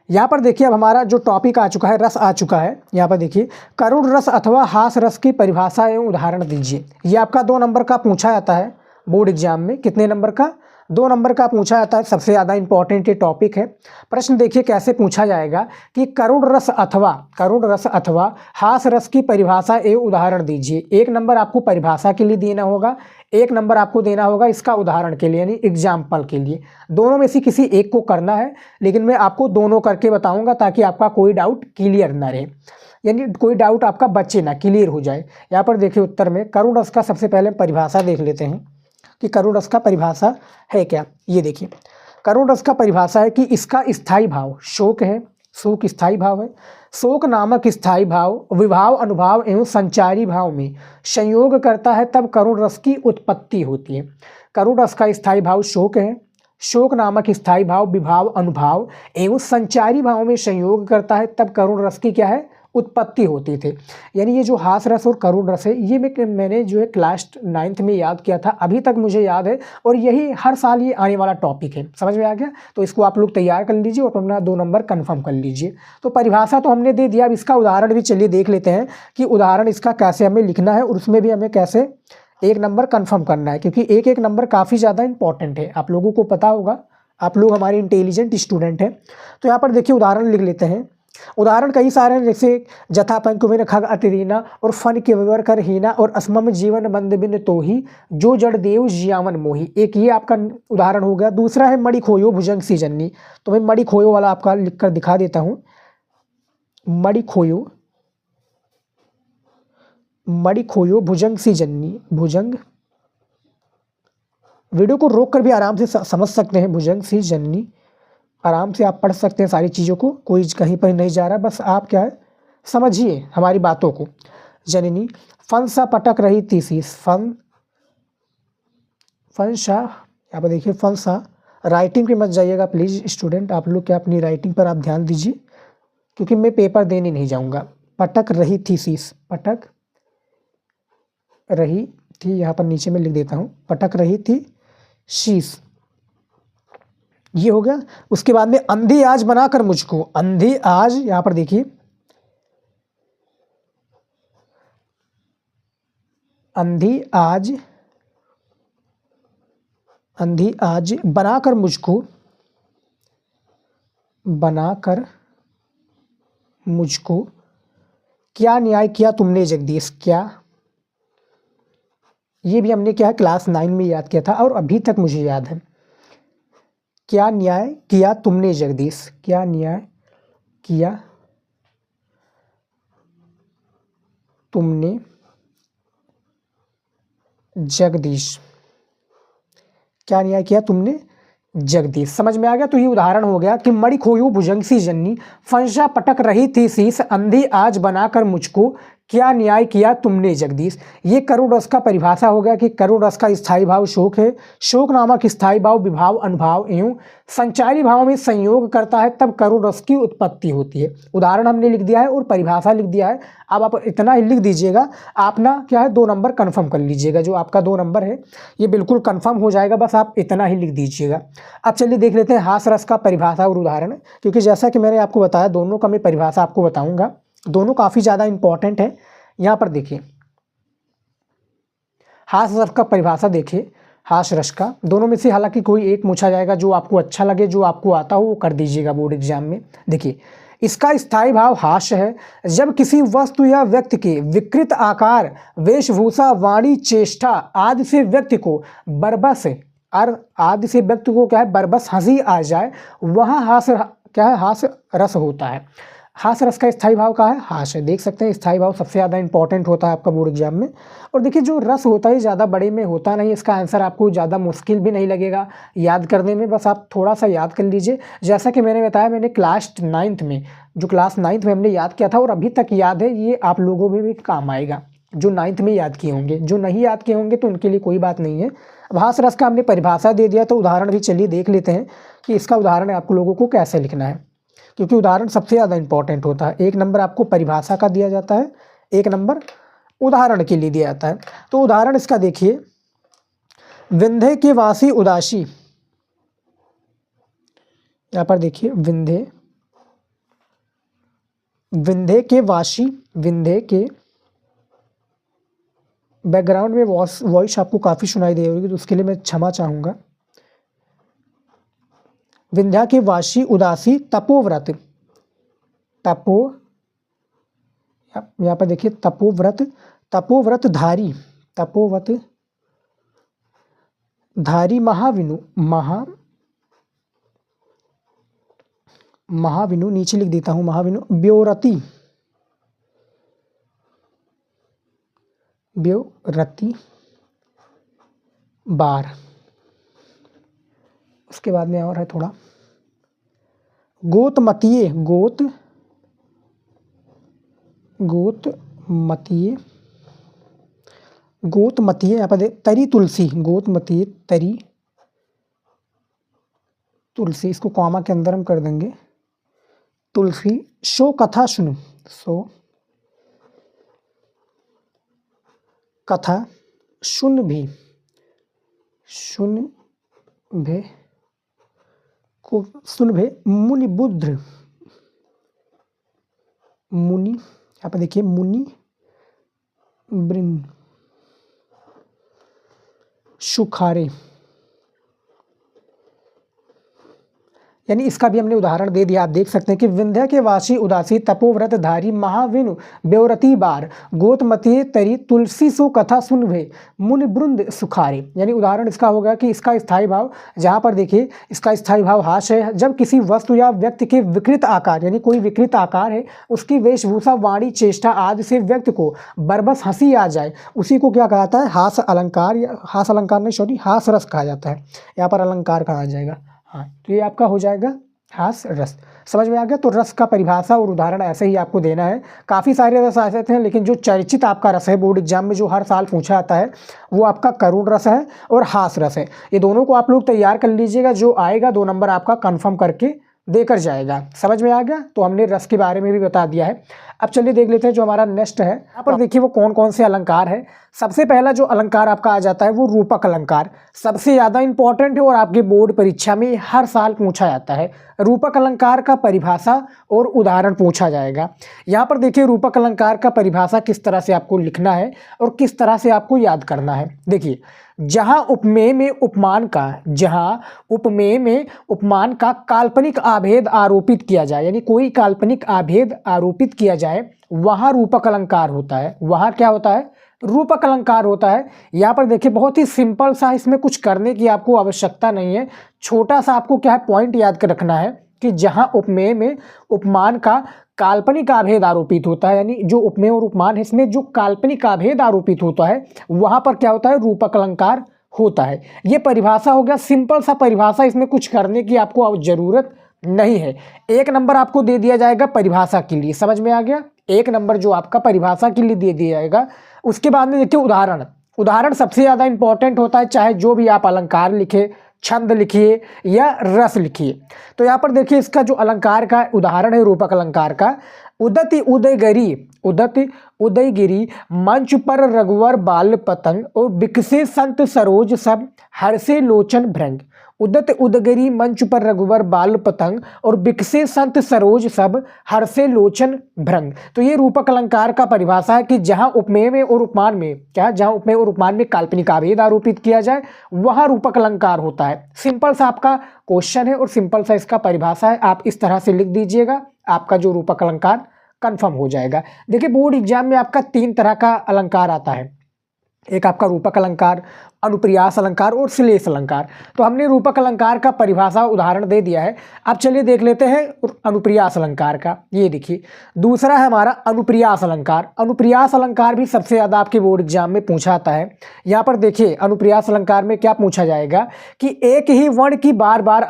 यहाँ पर देखिए अब हमारा जो टॉपिक आ चुका है, रस आ चुका है। यहाँ पर देखिए, करुण रस अथवा हास रस की परिभाषा एवं उदाहरण दीजिए। ये आपका 2 नंबर का पूछा जाता है बोर्ड एग्जाम में। कितने नंबर का? 2 नंबर का पूछा जाता है। सबसे ज़्यादा इंपॉर्टेंट ये टॉपिक है। प्रश्न देखिए कैसे पूछा जाएगा कि करुण रस अथवा हास रस की परिभाषा एवं उदाहरण दीजिए। 1 नंबर आपको परिभाषा के लिए देना होगा, 1 नंबर आपको देना होगा इसका उदाहरण के लिए, यानी एग्जाम्पल के लिए। दोनों में से किसी एक को करना है, लेकिन मैं आपको दोनों करके बताऊंगा ताकि आपका कोई डाउट क्लियर ना रहे, यानी कोई डाउट आपका बचे ना, क्लियर हो जाए। यहाँ पर देखिए उत्तर में करुण रस का सबसे पहले परिभाषा देख लेते हैं कि करुण रस का परिभाषा है क्या। ये देखिए, करुण रस का परिभाषा है कि इसका स्थायी भाव शोक है, शोक स्थायी भाव है। शोक नामक स्थायी भाव विभाव, अनुभाव एवं संचारी भाव में संयोग करता है, तब करुण रस की उत्पत्ति होती है। करुण रस का स्थायी भाव शोक है। शोक नामक स्थायी भाव विभाव, अनुभाव एवं संचारी भाव में संयोग करता है, तब करुण रस की क्या है, उत्पत्ति होती थी। यानी ये जो हास रस और करुण रस है, ये मैंने जो है क्लास 9th में याद किया था, अभी तक मुझे याद है, और यही हर साल ये आने वाला टॉपिक है। समझ में आ गया? तो इसको आप लोग तैयार कर लीजिए और अपना 2 नंबर कंफर्म कर लीजिए। तो परिभाषा तो हमने दे दिया, अब इसका उदाहरण भी चलिए देख लेते हैं कि उदाहरण इसका कैसे हमें लिखना है और उसमें भी हमें कैसे 1 नंबर कंफर्म करना है, क्योंकि 1 नंबर काफ़ी ज़्यादा इंपॉर्टेंट है। आप लोगों को पता होगा, आप लोग हमारे इंटेलिजेंट स्टूडेंट हैं। तो यहाँ पर देखिए उदाहरण लिख लेते हैं। उदाहरण कई सारे हैं, जैसे जथा पंकुबिन खग अतिरीना और फन के विवर कर हीना और असमम जीवन बंद बिन तो ही जो जड़ देव जियावन मोही। एक ये आपका उदाहरण हो गया। दूसरा है मणि खोयो भुजंग सी जन्नी। तो मैं मणि खोयो वाला आपका लिख कर दिखा देता हूँ। मणि खोयो भुजंग सी जन्नी, भुजंग, वीडियो को रोक कर भी आराम से समझ सकते हैं, भुजंग सी जन्नी आराम से आप पढ़ सकते हैं सारी चीज़ों को, कोई कहीं पर नहीं जा रहा, बस आप क्या है समझिए हमारी बातों को। जननी फन सा पटक रही थी शीश, फन सा, यहाँ पर देखिए फन सा। राइटिंग पे मत जाइएगा प्लीज़ स्टूडेंट, आप लोग क्या अपनी राइटिंग पर आप ध्यान दीजिए, क्योंकि मैं पेपर देने नहीं जाऊँगा। पटक रही थी शीश, पटक रही थी, यहाँ पर नीचे में लिख देता हूँ, पटक रही थी शीश, ये हो गया। उसके बाद में अंधी आज बनाकर मुझको, अंधी आज, यहाँ पर देखिए अंधी आज, अंधी आज बनाकर मुझको, बनाकर मुझको क्या न्याय किया तुमने जगदीश, क्या, ये भी हमने क्या है क्लास 9 में याद किया था और अभी तक मुझे याद है। क्या न्याय किया तुमने जगदीश, क्या न्याय किया तुमने जगदीश, क्या न्याय किया तुमने जगदीश, समझ में आ गया। तो ये उदाहरण हो गया कि मणि खोयू भुजंग सी जन्नी, फंसा पटक रही थी शीश, अंधी आज बनाकर मुझको क्या न्याय किया तुमने जगदीश। ये करुण रस का परिभाषा हो गया कि करुण रस का स्थायी भाव शोक है, शोक नामक स्थायी भाव विभाव अनुभाव एवं संचारी भाव में संयोग करता है, तब करुण रस की उत्पत्ति होती है। उदाहरण हमने लिख दिया है और परिभाषा लिख दिया है। अब आप इतना ही लिख दीजिएगा, आप ना क्या है 2 नंबर कन्फर्म कर लीजिएगा, जो आपका 2 नंबर है ये बिल्कुल कन्फर्म हो जाएगा, बस आप इतना ही लिख दीजिएगा। अब चलिए देख लेते हैं हास रस का परिभाषा और उदाहरण, क्योंकि जैसा कि मैंने आपको बताया दोनों का मैं परिभाषा आपको बताऊंगा, दोनों काफ़ी ज़्यादा इंपॉर्टेंट है। यहाँ पर देखिए हास रस का परिभाषा देखिए, हास रस का दोनों में से हालांकि कोई एक पूछा जाएगा, जो आपको अच्छा लगे, जो आपको आता हो वो कर दीजिएगा बोर्ड एग्जाम में। देखिए इसका स्थायी भाव हास्य है, जब किसी वस्तु या व्यक्ति के विकृत आकार, वेशभूषा, वाणी, चेष्टा आदि से व्यक्ति को बरबस आदि से व्यक्ति को क्या है बरबस हंसी आ जाए, वहाँ हास्य क्या है हास्य रस होता है। हास्य रस का स्थायी भाव का है हास्य, देख सकते हैं स्थायी भाव सबसे ज़्यादा इंपॉर्टेंट होता है आपका बोर्ड एग्जाम में। और देखिए जो रस होता है ज़्यादा बड़े में होता नहीं, इसका आंसर आपको ज़्यादा मुश्किल भी नहीं लगेगा याद करने में, बस आप थोड़ा सा याद कर लीजिए। जैसा कि मैंने बताया, मैंने क्लास 9 में हमने याद किया था और अभी तक याद है, ये आप लोगों में भी काम आएगा जो 9th में याद किए होंगे। जो नहीं याद किए होंगे तो उनके लिए कोई बात नहीं है। अब हास्य रस का हमने परिभाषा दे दिया, तो उदाहरण भी चलिए देख लेते हैं कि इसका उदाहरण आप लोगों को कैसे लिखना है, क्योंकि उदाहरण सबसे ज़्यादा इंपॉर्टेंट होता है। 1 नंबर आपको परिभाषा का दिया जाता है, 1 नंबर उदाहरण के लिए दिया जाता है। तो उदाहरण इसका देखिए, विंध्य के वासी उदासी, यहाँ पर देखिए विंध्य के वासी, विंध्य के, बैकग्राउंड में वॉइस आपको काफ़ी सुनाई दे रही है तो उसके लिए मैं क्षमा चाहूँगा। विंध्या के वासी उदासी तपोव्रत, यहाँ पर देखिए तपोव्रत धारी महाविनु नीचे लिख देता हूँ, महाविनु ब्योरति बार। उसके बाद में और है थोड़ा, गोतमतीये यहाँ पर तरी तुलसी, गोतमतीये तरी तुलसी, इसको कॉमा के अंदर हम कर देंगे तुलसी। शो कथा सुन, सो कथा सुन भी मुनि बुद्ध, मुनि यहाँ पर देखिए मुनि वृंद सुखारे, यानी इसका भी हमने उदाहरण दे दिया। आप देख सकते हैं कि विंध्य के वासी उदासी तपोव्रत धारी महाविनु ब्योरति बार, गोतमती तरी तुलसी सो कथा सुन भे मुनि वृंद सुखारे। यानी उदाहरण इसका होगा कि इसका स्थायी भाव, जहाँ पर देखिए इसका स्थायी भाव हास है, जब किसी वस्तु या व्यक्ति के विकृत आकार, यानी कोई विकृत आकार है, उसकी वेशभूषा, वाणी, चेष्टा आदि से व्यक्ति को बरबस हंसी आ जाए, उसी को क्या कहा जाता है हास अलंकार, या हास अलंकार नहीं सॉरी हास रस कहा जाता है। यहाँ पर अलंकार कहा जाएगा। हाँ, तो ये आपका हो जाएगा हास रस। समझ में आ गया। तो रस का परिभाषा और उदाहरण ऐसे ही आपको देना है। काफ़ी सारे रस ऐसे थे, लेकिन जो चर्चित आपका रस है बोर्ड एग्जाम में जो हर साल पूछा जाता है वो आपका करुण रस है और हास रस है। ये दोनों को आप लोग तैयार कर लीजिएगा, जो आएगा 2 नंबर आपका कंफर्म करके देकर जाएगा। समझ में आ गया। तो हमने रस के बारे में भी बता दिया है। अब चलिए देख लेते हैं जो हमारा नेक्स्ट है। यहाँ पर देखिए वो कौन कौन से अलंकार है। सबसे पहला जो अलंकार आपका आ जाता है वो रूपक अलंकार, सबसे ज़्यादा इंपॉर्टेंट है और आपके बोर्ड परीक्षा में हर साल पूछा जाता है। रूपक अलंकार का परिभाषा और उदाहरण पूछा जाएगा। यहाँ पर देखिए रूपक अलंकार का परिभाषा किस तरह से आपको लिखना है और किस तरह से आपको याद करना है। देखिए, जहाँ उपमेय में उपमान का काल्पनिक आभेद आरोपित किया जाए, यानी कोई काल्पनिक आभेद आरोपित किया जाए, वहाँ रूपक अलंकार होता है। वहाँ क्या होता है? रूपक अलंकार होता है। यहाँ पर देखिए बहुत ही सिंपल सा, इसमें कुछ करने की आपको आवश्यकता नहीं है। छोटा सा आपको क्या है पॉइंट याद कर रखना है कि जहाँ उपमेय में उपमान का काल्पनिक आभेद आरोपित होता है, यानी जो उपमेय और उपमान है इसमें जो काल्पनिक आभेद आरोपित होता है वहाँ पर क्या होता है? रूपक अलंकार होता है। ये परिभाषा हो गया, सिंपल सा परिभाषा, इसमें कुछ करने की आपको जरूरत नहीं है। 1 नंबर आपको दे दिया जाएगा परिभाषा के लिए। समझ में आ गया। 1 नंबर जो आपका परिभाषा के लिए दे दिया जाएगा। उसके बाद में देखिए उदाहरण सबसे ज़्यादा इंपॉर्टेंट होता है, चाहे जो भी आप अलंकार लिखे, छंद लिखिए या रस लिखिए। तो यहाँ पर देखिए इसका जो अलंकार का उदाहरण है रूपक अलंकार का, उदति उदयगिरी मंच पर रघुवर बाल पतंग और बिकसे संत सरोज सब हर्षे लोचन भृंग। उदत उदगिरी मंच पर रघुवर बाल पतंग और बिकसे संत सरोज सब हर्षे लोचन भृंग। तो ये रूपक अलंकार का परिभाषा है कि जहां उपमेय में और उपमान में जहां उपमेय और उपमान में काल्पनिक आभेद आरोपित किया जाए वहां रूपक अलंकार होता है। सिंपल सा आपका क्वेश्चन है और सिंपल सा इसका परिभाषा है। आप इस तरह से लिख दीजिएगा, आपका जो रूपक अलंकार कंफर्म हो जाएगा। देखिए बोर्ड एग्जाम में आपका 3 तरह का अलंकार आता है। एक आपका रूपक अलंकार, अनुप्रियास अलंकार और श्लेष अलंकार। तो हमने रूपक अलंकार का परिभाषा उदाहरण दे दिया है। अब चलिए देख लेते हैं अनुप्रियास अलंकार का। ये देखिए दूसरा है हमारा अनुप्रियास अलंकार। अनुप्रियास अलंकार भी सबसे ज़्यादा आपके बोर्ड एग्जाम में पूछा आता है। यहाँ पर देखिए अनुप्रियास अलंकार में क्या पूछा जाएगा कि एक ही वर्ण की बार बार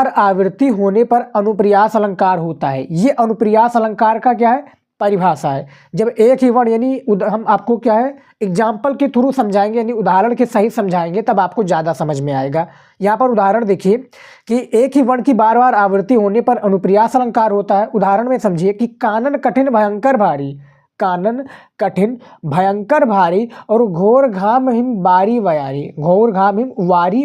आवृत्ति होने पर अनुप्रियास अलंकार होता है। ये अनुप्रियास अलंकार का क्या है? परिभाषा है। जब एक ही वर्ण, यानी हम आपको क्या है एग्जाम्पल के थ्रू समझाएंगे, यानी उदाहरण के सहित समझाएंगे, तब आपको ज़्यादा समझ में आएगा। यहाँ पर उदाहरण देखिए कि एक ही वर्ण की बार बार आवृत्ति होने पर अनुप्रियास अलंकार होता है। उदाहरण में समझिए कि कानन कठिन भयंकर भारी और घोर घाम हिम वारी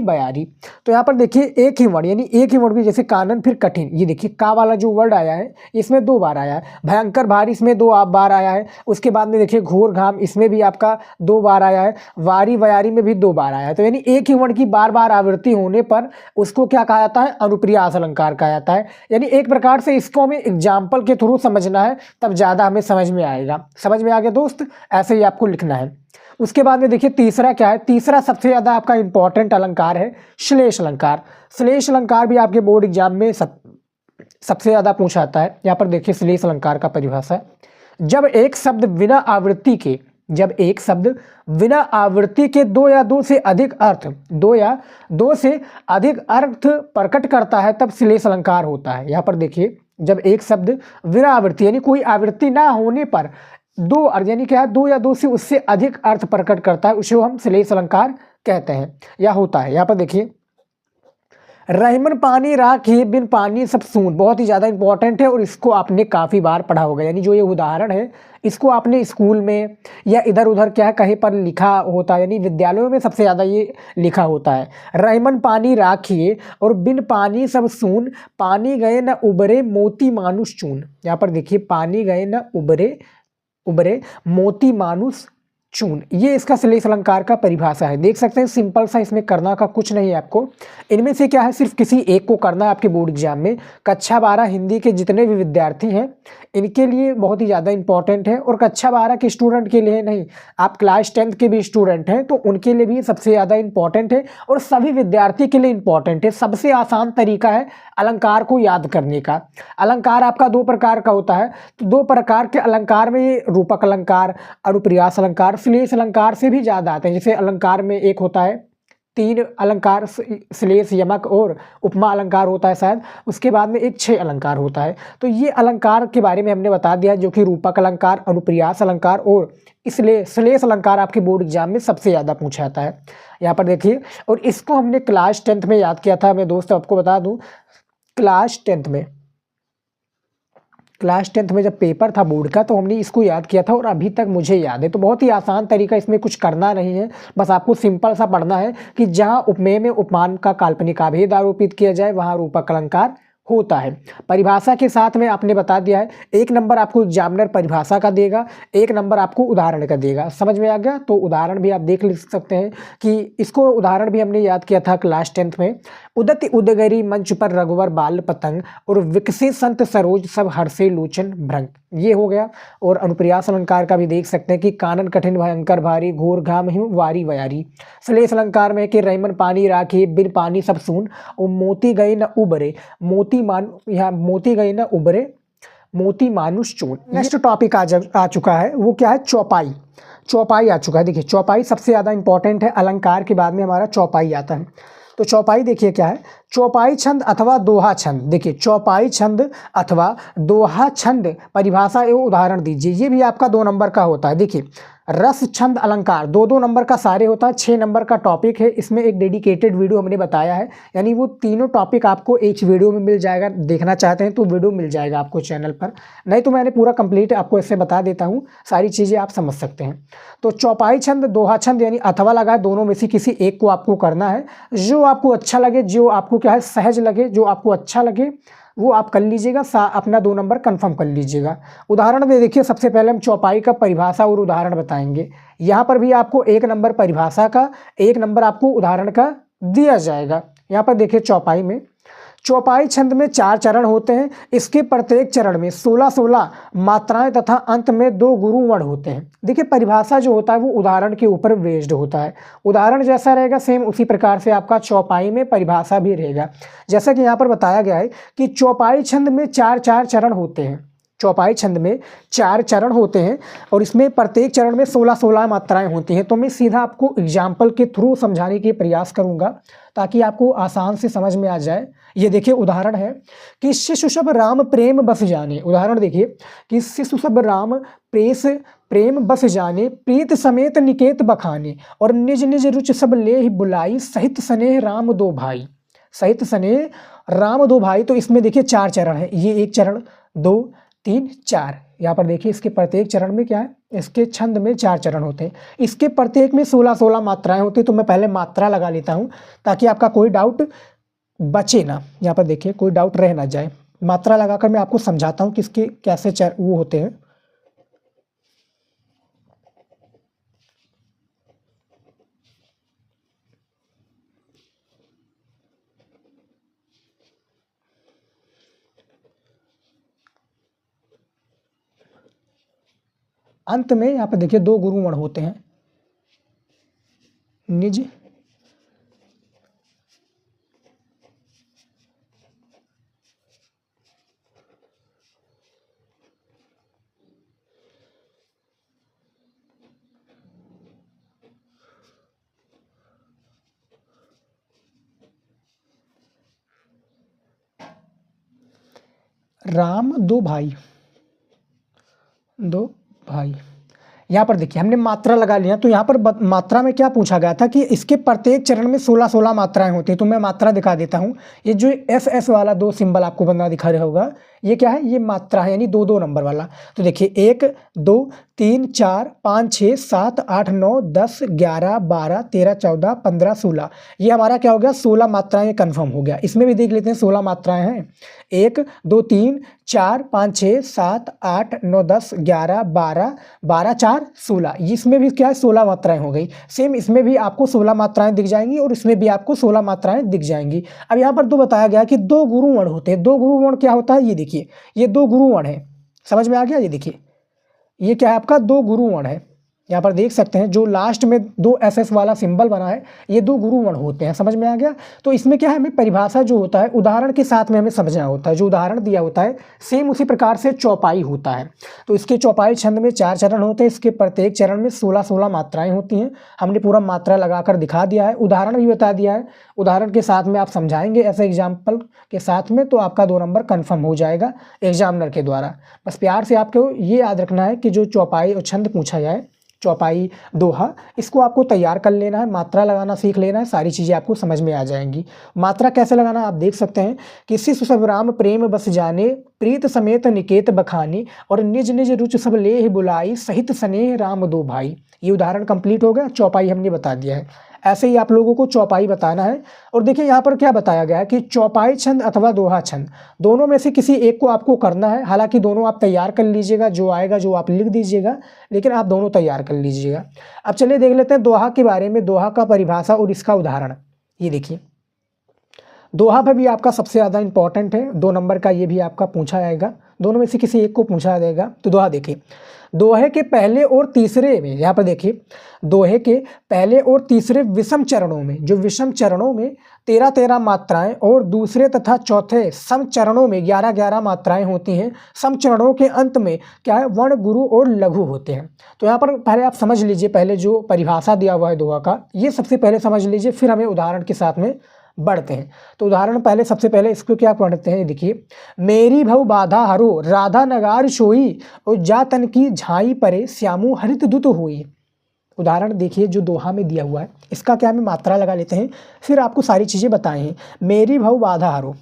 बयारी। तो यहाँ पर देखिए एक ही वर्ड, यानी एक ही वर्ड भी, जैसे कानन फिर कठिन, ये देखिए का वाला जो वर्ड आया है इसमें 2 बार आया है। भयंकर भारी इसमें 2 बार आया है। उसके बाद में देखिए घोर घाम इसमें भी आपका 2 बार आया है। वारी बयारी में भी 2 बार आया है। तो यानी एक ही वर्ड की बार बार आवृत्ति होने पर उसको क्या कहा जाता है? अनुप्रियास अलंकार कहा जाता है। यानी एक प्रकार से इसको हमें एग्जाम्पल के थ्रू समझना है, तब ज़्यादा हमें समझ में आएगा। समझ में आ गया दोस्त? ऐसे ही आपको लिखना है। उसके बाद में देखिए तीसरा क्या है? तीसरा सबसे ज़्यादा आपका इंपॉर्टेंट अलंकार है श्लेष अलंकार। श्लेष अलंकार भी आपके बोर्ड एग्जाम में सबसे ज़्यादा पूछा जाता है। यहाँ पर देखिए श्लेष अलंकार का परिभाषा है, जब एक शब्द बिना आवृत्ति के 2 या 2 से अधिक अर्थ प्रकट करता है तब श्लेष अलंकार होता है। यहाँ पर देखिए जब एक शब्द बिना आवृत्ति, यानी कोई आवृत्ति ना होने पर 2 अर्थ, यानी क्या है 2 या 2 से उससे अधिक अर्थ प्रकट करता है, उसे हम श्लेष अलंकार कहते हैं या होता है। यहाँ पर देखिए रहीमन पानी राखी बिन पानी सब सून, बहुत ही ज़्यादा इंपॉर्टेंट है और इसको आपने काफ़ी बार पढ़ा होगा। यानी जो ये उदाहरण है इसको आपने स्कूल में या इधर उधर क्या कहीं पर लिखा होता है, यानी विद्यालयों में सबसे ज़्यादा ये लिखा होता है। रहीमन पानी राखिए और बिन पानी सब सून, पानी गए न उबरे मोती मानुष चून। यहाँ पर देखिए पानी गए न उबरे मोती मानुष चून, ये इसका श्लेष अलंकार का परिभाषा है। देख सकते हैं सिंपल सा, इसमें करना का कुछ नहीं है आपको। इनमें से क्या है सिर्फ किसी एक को करना है आपके बोर्ड एग्जाम में। कक्षा 12 हिंदी के जितने भी विद्यार्थी हैं इनके लिए बहुत ही ज़्यादा इंपॉर्टेंट है, और कक्षा 12 के स्टूडेंट के लिए नहीं, आप क्लास 10th के भी स्टूडेंट हैं तो उनके लिए भी सबसे ज़्यादा इंपॉर्टेंट है और सभी विद्यार्थी के लिए इंपॉर्टेंट है। सबसे आसान तरीका है अलंकार को याद करने का। अलंकार आपका 2 प्रकार का होता है, तो 2 प्रकार के अलंकार में ये रूपक अलंकार, अनुप्रियास अलंकार, श्लेष अलंकार से भी ज़्यादा आते हैं। जैसे अलंकार में एक होता है 3 अलंकार श्लेष, यमक और उपमा अलंकार होता है शायद। उसके बाद में एक 6 अलंकार होता है। तो ये अलंकार के बारे में हमने बता दिया, जो कि रूपक अलंकार, अनुप्रियास अलंकार और इसलिए श्लेष अलंकार आपके बोर्ड एग्जाम में सबसे ज़्यादा पूछा जाता है। यहाँ पर देखिए, और इसको हमने क्लास 10th में याद किया था। मैं दोस्त आपको बता दूँ, क्लास 10th में जब पेपर था बोर्ड का, तो हमने इसको याद किया था और अभी तक मुझे याद है। तो बहुत ही आसान तरीका, इसमें कुछ करना नहीं है, बस आपको सिंपल सा पढ़ना है कि जहाँ उपमेय में उपमान का काल्पनिक अभेद आरोपित किया जाए वहाँ रूपक अलंकार होता है। परिभाषा के साथ में आपने बता दिया है, 1 नंबर आपको एग्जामिनर परिभाषा का देगा, 1 नंबर आपको उदाहरण का देगा। समझ में आ गया? तो उदाहरण भी आप देख सकते हैं कि इसको उदाहरण भी हमने याद किया था क्लास 10th में। उदति उदगरी मंच पर रघुवर बाल पतंग और विकसित संत सरोज सब हर्षे लोचन भ्रंग, ये हो गया। और अनुप्रियास अलंकार का भी देख सकते हैं कि कानन कठिन भयंकर भारी घोर घाम हिम वारी वयारी। श्लेष अलंकार में कि रहीमन पानी राखी बिन पानी सब सून और मोती गए न उबरे, मोती गए न उबरे मोती मानुष चून। नेक्स्ट टॉपिक आ चुका है, वो क्या है? चौपाई। चौपाई आ चुका है। देखिए, चौपाई सबसे ज़्यादा इंपॉर्टेंट है। अलंकार के बाद में हमारा चौपाई आता है। तो चौपाई देखिए क्या है, चौपाई छंद अथवा दोहा छंद। देखिए, चौपाई छंद अथवा दोहा छंद परिभाषा एवं उदाहरण दीजिए। ये भी आपका 2 नंबर का होता है। देखिए, रस छंद अलंकार 2-2 नंबर का सारे होता है, 6 नंबर का टॉपिक है। इसमें एक डेडिकेटेड वीडियो हमने बताया है, यानी वो तीनों टॉपिक आपको एक वीडियो में मिल जाएगा। देखना चाहते हैं तो वीडियो मिल जाएगा आपको चैनल पर, नहीं तो मैंने पूरा कंप्लीट आपको इससे बता देता हूँ, सारी चीज़ें आप समझ सकते हैं। तो चौपाई छंद, दोहा छंद यानी अथवा लगा, दोनों में से किसी एक को आपको करना है। जो आपको अच्छा लगे, जो आपको क्या है सहज लगे, जो आपको अच्छा लगे वो आप कर लीजिएगा, अपना 2 नंबर कंफर्म कर लीजिएगा। उदाहरण में देखिए, सबसे पहले हम चौपाई का परिभाषा और उदाहरण बताएंगे। यहाँ पर भी आपको 1 नंबर परिभाषा का, 1 नंबर आपको उदाहरण का दिया जाएगा। यहाँ पर देखिए, चौपाई में, चौपाई छंद में 4 चरण होते हैं। इसके प्रत्येक चरण में 16-16 मात्राएं तथा अंत में 2 गुरु वर्ण होते हैं। देखिए, परिभाषा जो होता है वो उदाहरण के ऊपर बेस्ड होता है। उदाहरण जैसा रहेगा सेम उसी प्रकार से आपका चौपाई में परिभाषा भी रहेगा। जैसा कि यहाँ पर बताया गया है कि चौपाई छंद में 4-4 चरण होते हैं। चौपाई छंद में 4 चरण होते हैं और इसमें प्रत्येक चरण में 16-16 मात्राएं होती हैं। तो मैं सीधा आपको एग्जाम्पल के थ्रू समझाने के प्रयास करूंगा ताकि आपको आसान से समझ में आ जाए। ये देखिए, उदाहरण है कि शिशु सब राम प्रेम बस जाने। उदाहरण देखिए कि शिशु सब राम प्रेम बस जाने, प्रीत समेत निकेत बखाने और निज निज रुचि सब ले ही बुलाई, सहित स्नेह राम 2 भाई। सहित स्नेह राम 2 भाई। तो इसमें देखिए 4 चरण है। ये 1 चरण, 2, 3, 4। यहाँ पर देखिए, इसके प्रत्येक चरण में क्या है, इसके छंद में 4 चरण होते हैं। इसके प्रत्येक में 16-16 मात्राएं होती हैं। तो मैं पहले मात्रा लगा लेता हूँ ताकि आपका कोई डाउट बचे ना। यहाँ पर देखिए, कोई डाउट रह ना जाए। मात्रा लगाकर मैं आपको समझाता हूँ कि इसके कैसे वो होते हैं। अंत में यहाँ पर देखिए 2 गुरु वर्ण होते हैं, निज राम 2 भाई। यहाँ पर देखिए, हमने मात्रा लगा लिया। तो यहाँ पर मात्रा में क्या पूछा गया था कि इसके प्रत्येक चरण में 16-16 मात्राएं होती हैं। तो मैं मात्रा दिखा देता हूँ। ये जो SS वाला 2 सिंबल आपको बंदा दिखा रहा होगा, ये क्या है? ये मात्रा है, यानी 2-2 नंबर वाला। तो देखिए, 1, 2, 3, 4, 5, 6, 7, 8, 9, 10, 11, 12, 13, 14, 15, 16। ये हमारा क्या हो गया? 16 मात्राएं कन्फर्म हो गया। इसमें भी देख लेते हैं 16 मात्राएं हैं। 1, 2, 3, 4, 5, 6, 7, 8, 9, 10, 11, 12, 12, 4, 16। इसमें भी क्या है? 16 मात्राएं हो गई। सेम इसमें भी आपको 16 मात्राएं दिख जाएंगी और इसमें भी आपको 16 मात्राएं दिख जाएंगी। अब यहाँ पर 2 बताया गया कि 2 गुरु वर्ण होते हैं। 2 गुरु वर्ण क्या होता है? ये देखिए, ये 2 गुरु वर्ण है। समझ में आ गया? ये देखिए, ये क्या है आपका? 2 गुरु वर्ण है। यहाँ पर देख सकते हैं जो लास्ट में दो SS वाला सिंबल बना है, ये दो गुरुवर्ण होते हैं। समझ में आ गया। तो इसमें क्या है, हमें परिभाषा जो होता है उदाहरण के साथ में हमें समझना होता है। जो उदाहरण दिया होता है सेम उसी प्रकार से चौपाई होता है। तो इसके चौपाई छंद में 4 चरण होते हैं। इसके प्रत्येक चरण में 16-16 मात्राएं होती हैं। हमने पूरा मात्रा लगाकर दिखा दिया है, उदाहरण भी बता दिया है। उदाहरण के साथ में आप समझाएंगे ऐसे एग्जाम्पल के साथ में, तो आपका 2 नंबर कन्फर्म हो जाएगा एग्जामिनर के द्वारा। बस प्यार से आपको ये याद रखना है कि जो चौपाई और छंद पूछा जाए, चौपाई दोहा, इसको आपको तैयार कर लेना है, मात्रा लगाना सीख लेना है, सारी चीज़ें आपको समझ में आ जाएंगी। मात्रा कैसे लगाना आप देख सकते हैं कि शिशु सब राम प्रेम बस जाने, प्रीत समेत निकेत बखानी, और निज निज रुचि सब ले ही बुलाई, सहित स्नेह राम दो भाई। ये उदाहरण कंप्लीट हो गया, चौपाई हमने बता दिया है। ऐसे ही आप लोगों को चौपाई बताना है। और देखिए यहाँ पर क्या बताया गया है कि चौपाई छंद अथवा दोहा छंद दोनों में से किसी एक को आपको करना है। हालांकि दोनों आप तैयार कर लीजिएगा, जो आएगा जो आप लिख दीजिएगा, लेकिन आप दोनों तैयार कर लीजिएगा। अब चलिए देख लेते हैं दोहा के बारे में, दोहा का परिभाषा और इसका उदाहरण। ये देखिए दोहा पर भी आपका सबसे ज़्यादा इंपॉर्टेंट है, 2 नंबर का ये भी आपका पूछा जाएगा, दोनों में से किसी एक को पूछा जाएगा। तो दोहा देखिए, दोहे के पहले और तीसरे में, यहाँ पर देखिए दोहे के पहले और तीसरे विषम चरणों में, जो विषम चरणों में 13-13 मात्राएं और दूसरे तथा चौथे सम चरणों में 11-11 मात्राएं होती हैं। सम चरणों के अंत में क्या है, वर्ण, गुरु और लघु होते हैं। तो यहाँ पर पहले आप समझ लीजिए, पहले जो परिभाषा दिया हुआ है दोहा का, ये सबसे पहले समझ लीजिए, फिर हमें उदाहरण के साथ में बढ़ते हैं। तो उदाहरण पहले सबसे पहले इसको क्या पढ़ते हैं, देखिए, मेरी भव बाधा हरो, राधा नगार सोई, और जा तन की झाई परे, श्यामु हरित दुत हुई। उदाहरण देखिए जो दोहा में दिया हुआ है, इसका क्या हमें मात्रा लगा लेते हैं, फिर आपको सारी चीजें बताए हैं। मेरी भव बाधा हरो,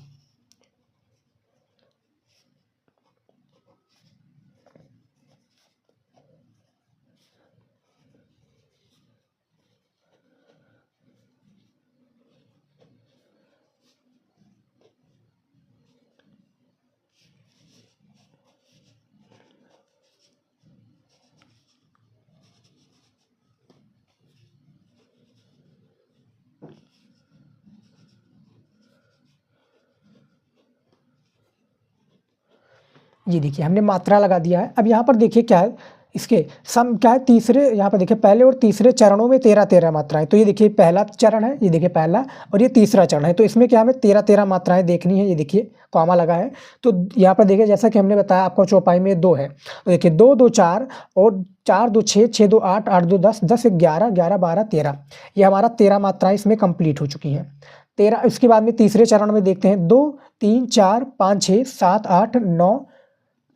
ये देखिए हमने मात्रा लगा दिया है। अब यहाँ पर देखिए क्या है, इसके सम क्या है, तीसरे, यहाँ पर देखिए पहले और तीसरे चरणों में 13-13 मात्राएं। तो ये देखिए पहला चरण है, ये देखिए पहला, और ये तीसरा चरण है। तो इसमें क्या हमें 13-13 मात्राएं देखनी है। ये देखिए कॉमा लगा है। तो यहाँ पर देखिए जैसा कि हमने बताया आपको चौपाई में 2 है, तो देखिए 2 2 4 और 4 2 6 6 2 8 8 2 10 10 11 11 12 13, ये हमारा 13 मात्राएं इसमें कंप्लीट हो चुकी हैं। 13, इसके बाद में तीसरे चरण में देखते हैं 2 3 4 5 6 7 8 9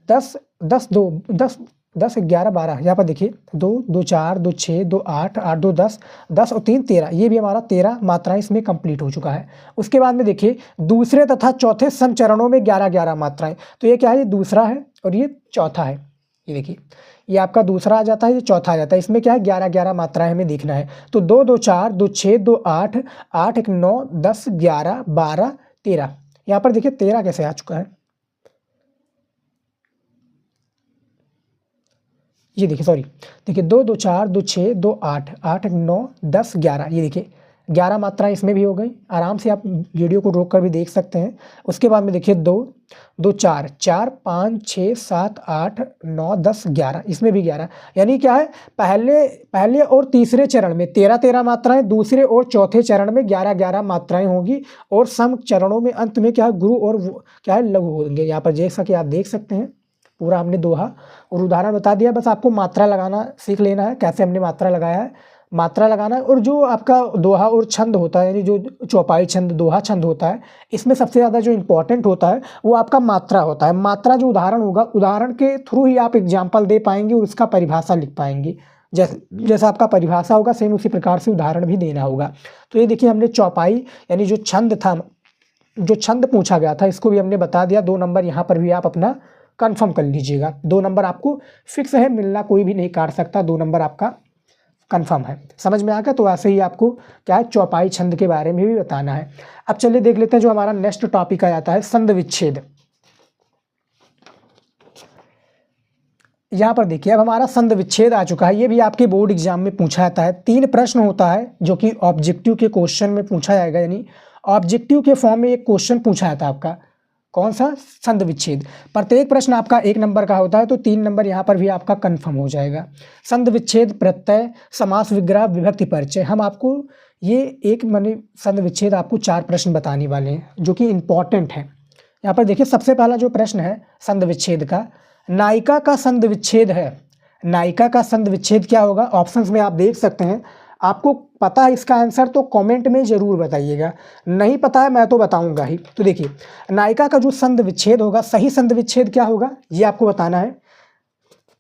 10 10 2 10 10 11 12, यहाँ पर देखिए 2 2 4 2 6 2 8 8 2 10 10 और 3 13, ये भी हमारा 13 मात्राएं इसमें कंप्लीट हो चुका है। उसके बाद में देखिए दूसरे तथा चौथे सम चरणों में 11-11 मात्राएं। तो ये क्या है, ये दूसरा है और ये चौथा है। ये देखिए ये आपका दूसरा आ जाता है, ये चौथा आ जाता है। इसमें क्या है, 11-11 मात्राएं हमें देखना है। तो 2 2 4 2 6 2 8 8 1 9 10 11 12 13, यहाँ पर देखिए 13 कैसे आ चुका है। ये देखिए सॉरी, देखिए 2 2 4 2 6 2 8 8 9 10 11, ये देखिए 11 मात्राएं इसमें भी हो गई। आराम से आप वीडियो को रोक कर भी देख सकते हैं। उसके बाद में देखिए 2 2 4 4 5 6 7 8 9 10 11, इसमें भी 11, यानी क्या है, पहले और तीसरे चरण में 13-13 मात्राएं, दूसरे और चौथे चरण में 11-11 मात्राएं होंगी, और सम चरणों में अंत में क्या है, गुरु और क्या है, लघु होंगे। यहाँ पर जैसा कि आप देख सकते हैं पूरा हमने दोहा और उदाहरण बता दिया। बस आपको मात्रा लगाना सीख लेना है, कैसे हमने मात्रा लगाया है, मात्रा लगाना है। और जो आपका दोहा और छंद होता है, यानी जो चौपाई छंद दोहा छंद होता है, इसमें सबसे ज़्यादा जो इम्पोर्टेंट होता है वो आपका मात्रा होता है। मात्रा जो उदाहरण होगा, उदाहरण के थ्रू ही आप एग्जाम्पल दे पाएंगे और उसका परिभाषा लिख पाएंगे। जैसा आपका परिभाषा होगा सेम उसी प्रकार से उदाहरण भी देना होगा। तो ये देखिए हमने चौपाई यानी जो छंद था, जो छंद पूछा गया था, इसको भी हमने बता दिया। 2 नंबर यहाँ पर भी आप अपना कंफर्म कर लीजिएगा। 2 नंबर आपको फिक्स है, मिलना कोई भी नहीं काट सकता, 2 नंबर आपका कंफर्म है। समझ में आ गया। तो ऐसे ही आपको क्या है, चौपाई छंद के बारे में भी बताना है। अब चलिए देख लेते हैं जो हमारा नेक्स्ट टॉपिक आ जाता है, संध विच्छेद। यहाँ पर देखिए अब हमारा संध विच्छेद आ चुका है। ये भी आपके बोर्ड एग्जाम में पूछा जाता है। 3 प्रश्न होता है जो कि ऑब्जेक्टिव के क्वेश्चन में पूछा जाएगा, यानी ऑब्जेक्टिव के फॉर्म में एक क्वेश्चन पूछा जाता है आपका। कौन सा? संधि विच्छेद। प्रत्येक प्रश्न आपका 1 नंबर का होता है, तो 3 नंबर यहाँ पर भी आपका कन्फर्म हो जाएगा। संधि विच्छेद, प्रत्यय, समास विग्रह, विभक्ति परिचय। हम आपको ये एक माने संधि विच्छेद आपको 4 प्रश्न बताने वाले हैं जो कि इम्पॉर्टेंट है। यहाँ पर देखिए सबसे पहला जो प्रश्न है संधि विच्छेद का, नायिका का संधि विच्छेद है। नायिका का संधि विच्छेद क्या होगा? ऑप्शंस में आप देख सकते हैं। आपको पता है इसका आंसर तो कमेंट में ज़रूर बताइएगा, नहीं पता है मैं तो बताऊंगा ही। तो देखिए नायिका का जो संधि विच्छेद होगा, सही संधि विच्छेद क्या होगा ये आपको बताना है।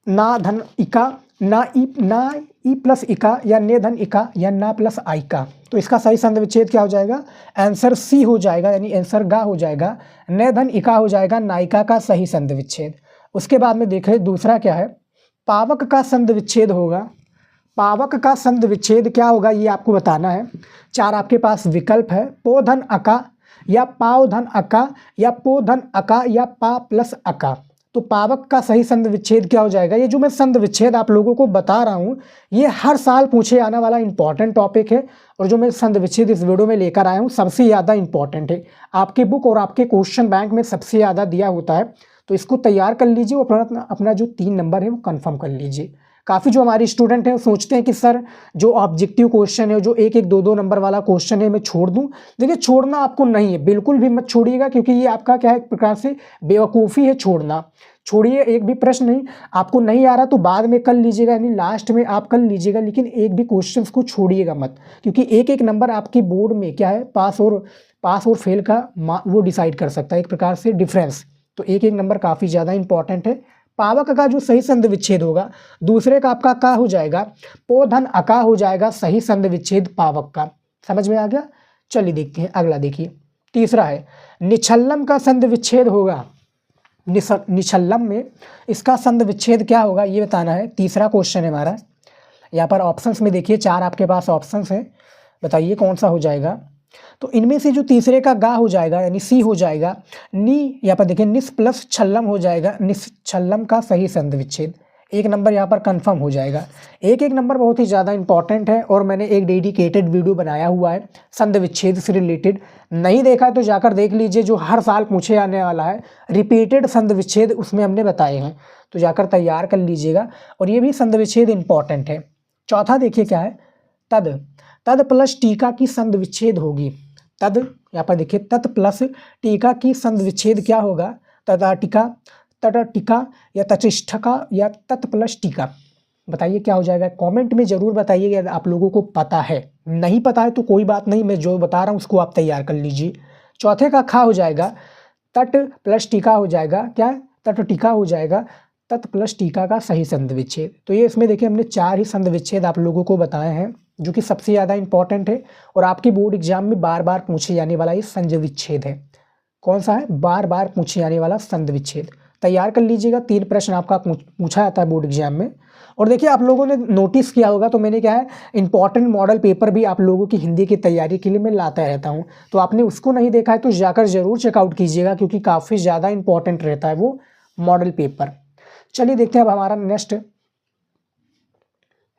ना धन इका, ना ई प्लस इका, या ने धन इका, या ना प्लस आई का। तो इसका सही संधि विच्छेद क्या हो जाएगा? आंसर सी हो जाएगा, यानी आंसर गा हो जाएगा। ने धन इका हो जाएगा नायिका का सही संधि विच्छेद। उसके बाद में देखें दूसरा क्या है, पावक का संधि विच्छेद होगा। पावक का संधि विच्छेद क्या होगा ये आपको बताना है। 4 आपके पास विकल्प है, पो धन अका, या पाव धन अका, या पो धन अका, या पा प्लस अका। तो पावक का सही संधि विच्छेद क्या हो जाएगा? ये जो मैं संधि विच्छेद आप लोगों को बता रहा हूँ ये हर साल पूछे आने वाला इंपॉर्टेंट टॉपिक है, और जो मैं संधि विच्छेद इस वीडियो में लेकर आया हूँ सबसे ज़्यादा इंपॉर्टेंट है। आपके बुक और आपके क्वेश्चन बैंक में सबसे ज़्यादा दिया होता है, तो इसको तैयार कर लीजिए और अपना जो 3 नंबर है वो कन्फर्म कर लीजिए। काफ़ी जो हमारे स्टूडेंट हैं वो सोचते हैं कि सर जो ऑब्जेक्टिव क्वेश्चन है, जो 1-1, 2-2 नंबर वाला क्वेश्चन है मैं छोड़ दूं। देखिए छोड़ना आपको नहीं है, बिल्कुल भी मत छोड़िएगा, क्योंकि ये आपका क्या है एक प्रकार से बेवकूफ़ी है छोड़ना। छोड़िए, एक भी प्रश्न नहीं, आपको नहीं आ रहा तो बाद में कर लीजिएगा, यानी लास्ट में आप कर लीजिएगा, लेकिन एक भी क्वेश्चन को छोड़िएगा मत, क्योंकि 1-1 नंबर आपके बोर्ड में क्या है पास और फेल का वो डिसाइड कर सकता है एक प्रकार से डिफरेंस। तो 1-1 नंबर काफ़ी ज़्यादा इंपॉर्टेंट है। पावक का जो सही संधि विच्छेद होगा, दूसरे का आपका का हो जाएगा, पो धन अका हो जाएगा सही संधि विच्छेद पावक का। समझ में आ गया? चलिए देखते हैं अगला। देखिए तीसरा है निछल्लम का संधि विच्छेद होगा। निछल्लम में इसका संधि विच्छेद क्या होगा ये बताना है। तीसरा क्वेश्चन है हमारा। यहाँ पर ऑप्शंस में देखिए 4 आपके पास ऑप्शंस हैं, बताइए कौन सा हो जाएगा। तो इनमें से जो तीसरे का गा हो जाएगा यानी सी हो जाएगा। नी यहाँ पर देखिए निस प्लस छल्लम हो जाएगा, निश्छल्लम का सही संधि विच्छेद। 1 नंबर यहाँ पर कंफर्म हो जाएगा। 1-1 नंबर बहुत ही ज़्यादा इंपॉर्टेंट है, और मैंने एक डेडिकेटेड वीडियो बनाया हुआ है संधि विच्छेद से रिलेटेड। नहीं देखा है तो जाकर देख लीजिए, जो हर साल पूछे आने वाला है रिपीटेड संधि विच्छेद, उसमें हमने बताए हैं, तो जाकर तैयार कर लीजिएगा। और ये भी संधि विच्छेद इंपॉर्टेंट है। चौथा देखिए क्या है, तद प्लस टीका की संधि विच्छेद होगी। तद यहाँ पर देखिए तत् प्लस टीका की संधि विच्छेद क्या होगा? तदाटिका, तटटिका, या तचिष्ठका, या तत् प्लस टीका। बताइए क्या हो जाएगा, कमेंट में ज़रूर बताइएगा यदि आप लोगों को पता है। नहीं पता है तो कोई बात नहीं, मैं जो बता रहा हूँ उसको आप तैयार कर लीजिए। चौथे का खा हो जाएगा, तट प्लस टीका हो जाएगा, क्या तटटिका हो जाएगा, तत् प्लस टीका का सही संधि विच्छेद। तो ये इसमें देखिए हमने 4 ही संधि विच्छेद आप लोगों को बताए हैं, जो कि सबसे ज़्यादा इंपॉर्टेंट है, और आपके बोर्ड एग्जाम में बार बार पूछे जाने वाला ये संधि विच्छेद है। कौन सा है? बार बार पूछे जाने वाला संधि विच्छेद। तैयार कर लीजिएगा। 3 प्रश्न आपका पूछा जाता है बोर्ड एग्जाम में। और देखिए आप लोगों ने नोटिस किया होगा, तो मैंने क्या है इंपॉर्टेंट मॉडल पेपर भी आप लोगों की हिंदी की तैयारी के लिए मैं लाता रहता हूँ, तो आपने उसको नहीं देखा है तो जाकर ज़रूर चेकआउट कीजिएगा, क्योंकि काफ़ी ज़्यादा इंपॉर्टेंट रहता है वो मॉडल पेपर। चलिए देखते हैं अब हमारा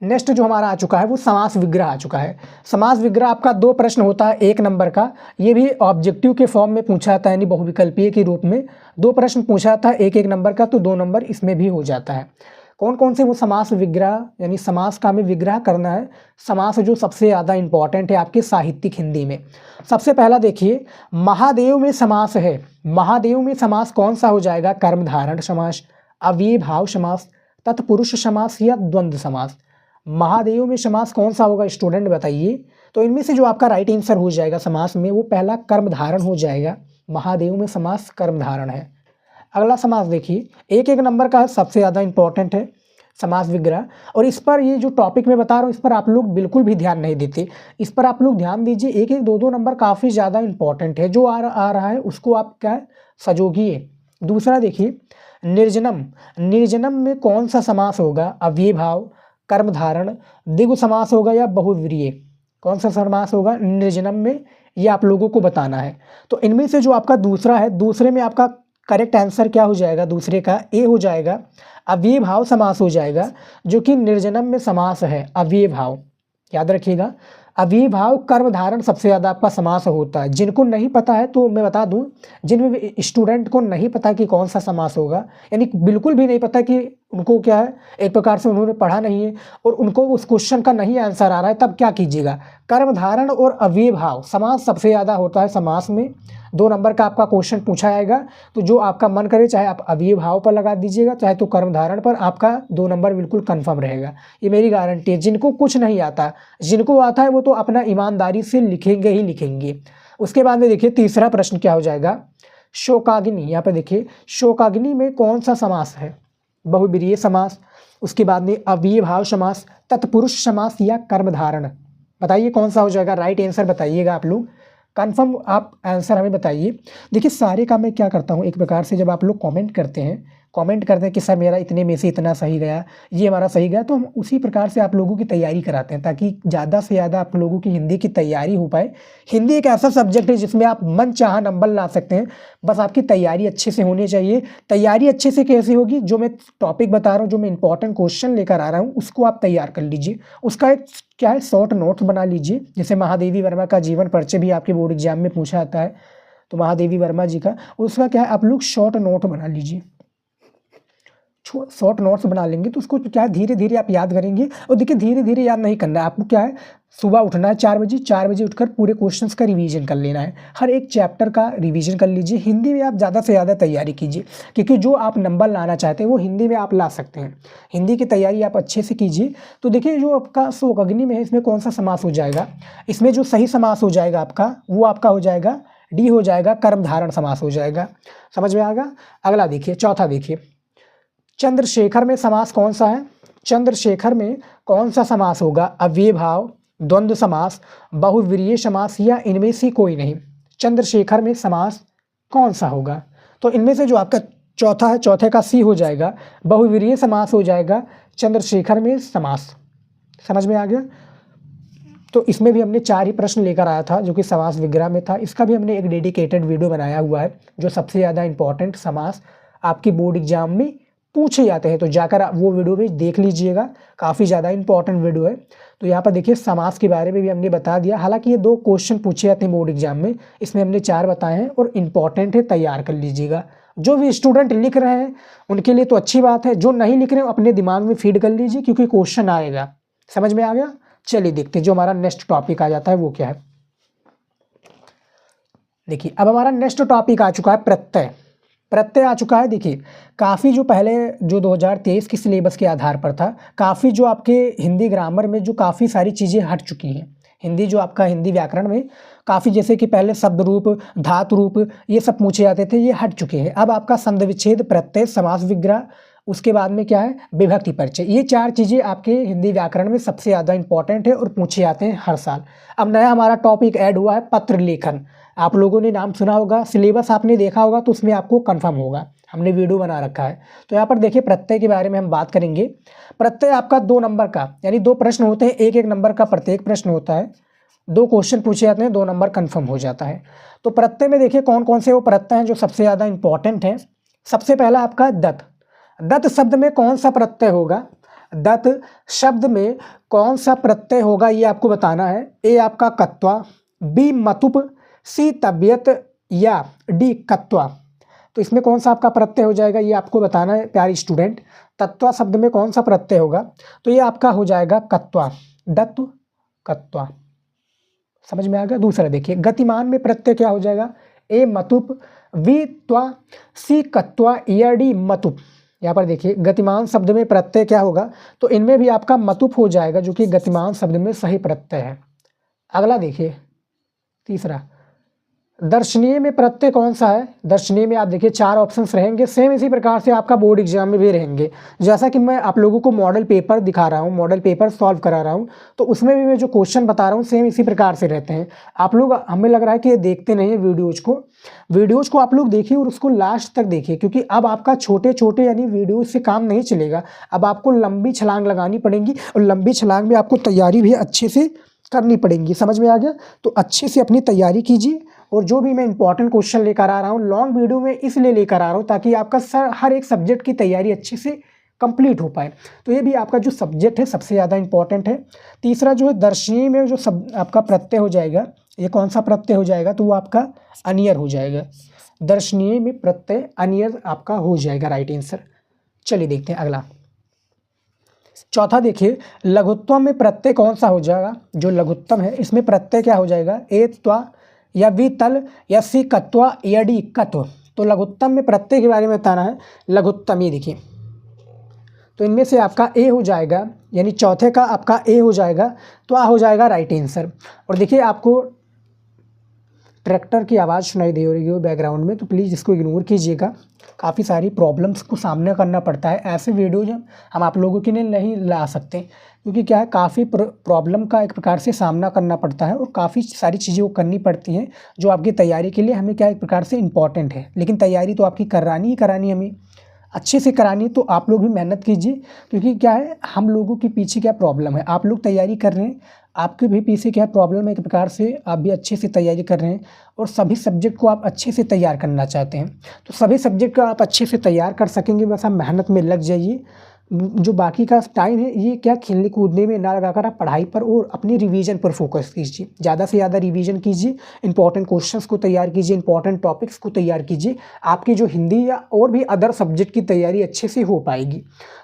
नेक्स्ट जो हमारा आ चुका है वो समास विग्रह आ चुका है। समास विग्रह आपका 2 प्रश्न होता है 1 नंबर का, ये भी ऑब्जेक्टिव के फॉर्म में पूछा जाता है, यानी बहुविकल्पीय के रूप में 2 प्रश्न पूछा जाता है 1-1 नंबर का, तो 2 नंबर इसमें भी हो जाता है। कौन कौन से वो समास विग्रह, यानी समास का हमें विग्रह करना है। समास जो सबसे ज़्यादा इंपॉर्टेंट है आपके साहित्यिक हिंदी में। सबसे पहला देखिए महादेव में समास है। महादेव में समास कौन सा हो जाएगा? कर्मधारय समास, अव्ययीभाव समास, तत्पुरुष समास, या द्वंद्व समास। महादेव में समास कौन सा होगा स्टूडेंट बताइए। तो इनमें से जो आपका राइट आंसर हो जाएगा समास में वो पहला कर्मधारण हो जाएगा। महादेव में समास कर्मधारण है। अगला समास देखिए 1-1 नंबर का सबसे ज़्यादा इंपॉर्टेंट है समास विग्रह, और इस पर ये जो टॉपिक मैं बता रहा हूँ इस पर आप लोग बिल्कुल भी ध्यान नहीं देते, इस पर आप लोग ध्यान दीजिए। 1-1, 2-2 नंबर काफ़ी ज़्यादा इंपॉर्टेंट है, जो आ रहा है उसको आप क्या सजोगिए। दूसरा देखिए निर्जनम। निर्जनम में कौन सा समास होगा? अव्ययीभाव, कर्मधारण, द्विगु समास होगा, या बहुव्रीहि। कौन सा समास होगा निर्जनम में, ये आप लोगों को बताना है। तो इनमें से जो आपका दूसरा है, दूसरे में आपका करेक्ट आंसर क्या हो जाएगा? दूसरे का ए हो जाएगा, अव्ययीभाव समास हो जाएगा, जो कि निर्जनम में समास है अव्ययीभाव। याद रखिएगा अव्ययीभाव कर्म धारण सबसे ज़्यादा आपका समास होता है। जिनको नहीं पता है तो मैं बता दूं, जिन स्टूडेंट को नहीं पता कि कौन सा समास होगा, यानी बिल्कुल भी नहीं पता कि उनको क्या है, एक प्रकार से उन्होंने पढ़ा नहीं है और उनको उस क्वेश्चन का नहीं आंसर आ रहा है, तब क्या कीजिएगा, कर्म धारण और अव्ययीभाव समास सबसे ज़्यादा होता है समास में। 2 नंबर का आपका क्वेश्चन पूछा जाएगा, तो जो आपका मन करे चाहे आप अव्ययीभाव पर लगा दीजिएगा, चाहे तो कर्म धारण पर, आपका 2 नंबर बिल्कुल कन्फर्म रहेगा। ये मेरी गारंटी है। जिनको कुछ नहीं आता, जिनको आता है वो तो अपना ईमानदारी से लिखेंगे ही लिखेंगे। उसके बाद में देखिए तीसरा प्रश्न क्या हो जाएगा, शोकाग्नि। यहाँ पर देखिए शोकाग्नि में कौन सा समास है, बहुब्रीहि समास, उसके बाद में अव्ययीभाव समास, तत्पुरुष समास या कर्मधारण। बताइए कौन सा हो जाएगा, राइट आंसर बताइएगा आप लोग, कन्फर्म आप आंसर हमें बताइए। देखिए सारे का मैं क्या करता हूँ, एक प्रकार से जब आप लोग कमेंट करते हैं कि सर मेरा इतने में से इतना सही गया, ये हमारा सही गया, तो हम उसी प्रकार से आप लोगों की तैयारी कराते हैं ताकि ज़्यादा से ज़्यादा आप लोगों की हिंदी की तैयारी हो पाए। हिंदी एक ऐसा सब्जेक्ट है जिसमें आप मनचाहा नंबर ला सकते हैं, बस आपकी तैयारी अच्छे से होनी चाहिए। तैयारी अच्छे से कैसे होगी, जो मैं टॉपिक बता रहा हूँ, जो मैं इंपॉर्टेंट क्वेश्चन लेकर आ रहा हूँ, उसको आप तैयार कर लीजिए। उसका एक क्या है, शॉर्ट नोट्स बना लीजिए। जैसे महादेवी वर्मा का जीवन परिचय भी आपके बोर्ड एग्जाम में पूछा जाता है, तो महादेवी वर्मा जी का, उसका क्या है, आप लोग शॉर्ट नोट बना लीजिए। शॉर्ट नोट्स बना लेंगे तो उसको क्या है, धीरे धीरे आप याद करेंगे। और देखिए धीरे धीरे याद नहीं करना है आपको, क्या है, सुबह उठना है 4 बजे उठकर पूरे क्वेश्चंस का रिवीजन कर लेना है, हर एक चैप्टर का रिवीजन कर लीजिए। हिंदी में आप ज़्यादा से ज़्यादा तैयारी कीजिए, क्योंकि जो आप नंबर लाना चाहते हैं वो हिंदी में आप ला सकते हैं। हिंदी की तैयारी आप अच्छे से कीजिए। तो देखिए जो आपका शोकाग्नि में है, इसमें कौन सा समास हो जाएगा, इसमें जो सही समास हो जाएगा आपका, वो आपका हो जाएगा डी हो जाएगा, कर्मधारण समास हो जाएगा। समझ में आएगा। अगला देखिए, चौथा देखिए, चंद्रशेखर में समास कौन सा है, चंद्रशेखर में कौन सा समास होगा, अव्ययीभाव, द्वंद्व समास, बहुव्रीहि समास या इनमें से कोई नहीं। चंद्रशेखर में समास कौन सा होगा, तो इनमें से जो आपका चौथा है, चौथे का सी हो जाएगा, बहुव्रीहि समास हो जाएगा चंद्रशेखर में समास। समझ में आ गया। तो इसमें भी हमने 4 ही प्रश्न लेकर आया था जो कि समास विग्रह में था। इसका भी हमने एक डेडिकेटेड वीडियो बनाया हुआ है, जो सबसे ज़्यादा इंपॉर्टेंट समास आपकी बोर्ड एग्जाम में पूछे जाते हैं, तो जाकर आप वो वीडियो भी देख लीजिएगा, काफ़ी ज़्यादा इंपॉर्टेंट वीडियो है। तो यहाँ पर देखिए समास के बारे में भी हमने बता दिया। हालांकि ये 2 क्वेश्चन पूछे जाते हैं बोर्ड एग्जाम में, इसमें हमने 4 बताए हैं और इम्पॉर्टेंट है, तैयार कर लीजिएगा। जो भी स्टूडेंट लिख रहे हैं उनके लिए तो अच्छी बात है, जो नहीं लिख रहे हैं अपने दिमाग में फीड कर लीजिए, क्योंकि क्वेश्चन आएगा। समझ में आ गया। चलिए देखते हैं जो हमारा नेक्स्ट टॉपिक आ जाता है वो क्या है। देखिए अब हमारा नेक्स्ट टॉपिक आ चुका है प्रत्यय। प्रत्यय आ चुका है। देखिए काफ़ी जो पहले जो 2023 की सिलेबस के आधार पर था, काफ़ी जो आपके हिंदी ग्रामर में जो काफ़ी सारी चीज़ें हट चुकी हैं। हिंदी जो आपका हिंदी व्याकरण में काफ़ी, जैसे कि पहले शब्द रूप, धातु रूप, ये सब पूछे जाते थे, ये हट चुके हैं। अब आपका संधि विच्छेद, प्रत्यय, समास विग्रह, उसके बाद में क्या है, विभक्ति परिचय, ये 4 चीज़ें आपके हिंदी व्याकरण में सबसे ज़्यादा इंपॉर्टेंट है और पूछे जाते हैं हर साल। अब नया हमारा टॉपिक ऐड हुआ है पत्र लेखन। आप लोगों ने नाम सुना होगा, सिलेबस आपने देखा होगा, तो उसमें आपको कंफर्म होगा, हमने वीडियो बना रखा है। तो यहाँ पर देखिए प्रत्यय के बारे में हम बात करेंगे। प्रत्यय आपका 2 नंबर का, यानी 2 प्रश्न होते हैं, 1-1 नंबर का प्रत्येक प्रश्न होता है, 2 क्वेश्चन पूछे जाते हैं, 2 नंबर कंफर्म हो जाता है। तो प्रत्यय में देखिए कौन कौन से वो प्रत्यय हैं जो सबसे ज़्यादा इंपॉर्टेंट हैं। सबसे पहला आपका दत्त। दत्त शब्द में कौन सा प्रत्यय होगा, दत्त शब्द में कौन सा प्रत्यय होगा, ये आपको बताना है। ए आपका कत्वा, बी मतुप, सी तबियत या डी कत्वा। तो इसमें कौन सा आपका प्रत्यय हो जाएगा, ये आपको बताना है प्यारे स्टूडेंट। तत्वा शब्द में कौन सा प्रत्यय होगा, तो ये आपका हो जाएगा कत्वा, दत्त कत्वा। समझ में आ गया। दूसरा देखिए गतिमान में प्रत्यय क्या हो जाएगा, ए मतुप, वी त्वा, सी कत्वा या डी मतुप। यहाँ पर देखिए गतिमान शब्द में प्रत्यय क्या होगा, तो इनमें भी आपका मतुप हो जाएगा, जो कि गतिमान शब्द में सही प्रत्यय है। अगला देखिए तीसरा, दर्शनीय में प्रत्यय कौन सा है। दर्शनीय में आप देखिए 4 ऑप्शंस रहेंगे, सेम इसी प्रकार से आपका बोर्ड एग्जाम में भी रहेंगे। जैसा कि मैं आप लोगों को मॉडल पेपर दिखा रहा हूँ, मॉडल पेपर सॉल्व करा रहा हूँ, तो उसमें भी मैं जो क्वेश्चन बता रहा हूँ सेम इसी प्रकार से रहते हैं। आप लोग, हमें लग रहा है कि ये देखते नहीं है वीडियोज़ को आप लोग देखिए और उसको लास्ट तक देखिए, क्योंकि अब आपका छोटे छोटे यानी वीडियो से काम नहीं चलेगा। अब आपको लंबी छलांग लगानी पड़ेगी और लंबी छलांग में आपको तैयारी भी अच्छे से करनी पड़ेगी। समझ में आ गया। तो अच्छे से अपनी तैयारी कीजिए, और जो भी मैं इंपॉर्टेंट क्वेश्चन लेकर आ रहा हूँ लॉन्ग वीडियो में इसलिए लेकर आ रहा हूँ ताकि आपका हर एक सब्जेक्ट की तैयारी अच्छे से कंप्लीट हो पाए। तो ये भी आपका जो सब्जेक्ट है सबसे ज़्यादा इंपॉर्टेंट है। तीसरा जो है दर्शनीय में जो सब आपका प्रत्यय हो जाएगा, ये कौन सा प्रत्यय हो जाएगा, तो वो आपका अनियर हो जाएगा। दर्शनीय में प्रत्यय अनियर आपका हो जाएगा राइट आंसर। चलिए देखते हैं अगला। चौथा देखिए, लघुत्तम में प्रत्यय कौन सा हो जाएगा, जो लघुत्तम है इसमें प्रत्यय क्या हो जाएगा, ए त्वा या वी तल या सी कत्वा या डी कत्व। तो लघुत्तम में प्रत्यय के बारे में बताना है। लघुत्तम ये देखिए, तो इनमें से आपका ए हो जाएगा, यानी चौथे का आपका ए हो जाएगा, तो आ हो जाएगा राइट आंसर। और देखिए आपको ट्रैक्टर की आवाज़ सुनाई दे रही हो बैकग्राउंड में, तो प्लीज़ इसको इग्नोर कीजिएगा। काफ़ी सारी प्रॉब्लम्स को सामना करना पड़ता है, ऐसे वीडियोज हम आप लोगों के लिए नहीं ला सकते, क्योंकि क्या है काफ़ी प्रॉब्लम का एक प्रकार से सामना करना पड़ता है और काफ़ी सारी चीज़ें वो करनी पड़ती हैं जो आपकी तैयारी के लिए हमें क्या एक प्रकार से इम्पॉर्टेंट है। लेकिन तैयारी तो आपकी करानी ही करानी, हमें अच्छे से करानी है, तो आप लोग भी मेहनत कीजिए। क्योंकि क्या है, हम लोगों के पीछे क्या प्रॉब्लम है, आप लोग तैयारी कर रहे हैं, आपके भी पीछे क्या प्रॉब्लम है, एक प्रकार से आप भी अच्छे से तैयारी कर रहे हैं और सभी सब्जेक्ट को आप अच्छे से तैयार करना चाहते हैं। तो सभी सब्जेक्ट को आप अच्छे से तैयार कर सकेंगे, बस आप मेहनत में लग जाइए। जो बाकी का टाइम है ये क्या खेलने कूदने में ना लगाकर आप पढ़ाई पर और अपनी रिवीजन पर फोकस कीजिए। ज़्यादा से ज़्यादा रिवीजन कीजिए, इंपॉर्टेंट क्वेश्चंस को तैयार कीजिए, इंपॉर्टेंट टॉपिक्स को तैयार कीजिए। आपकी जो हिंदी या और भी अदर सब्जेक्ट की तैयारी अच्छे से हो पाएगी।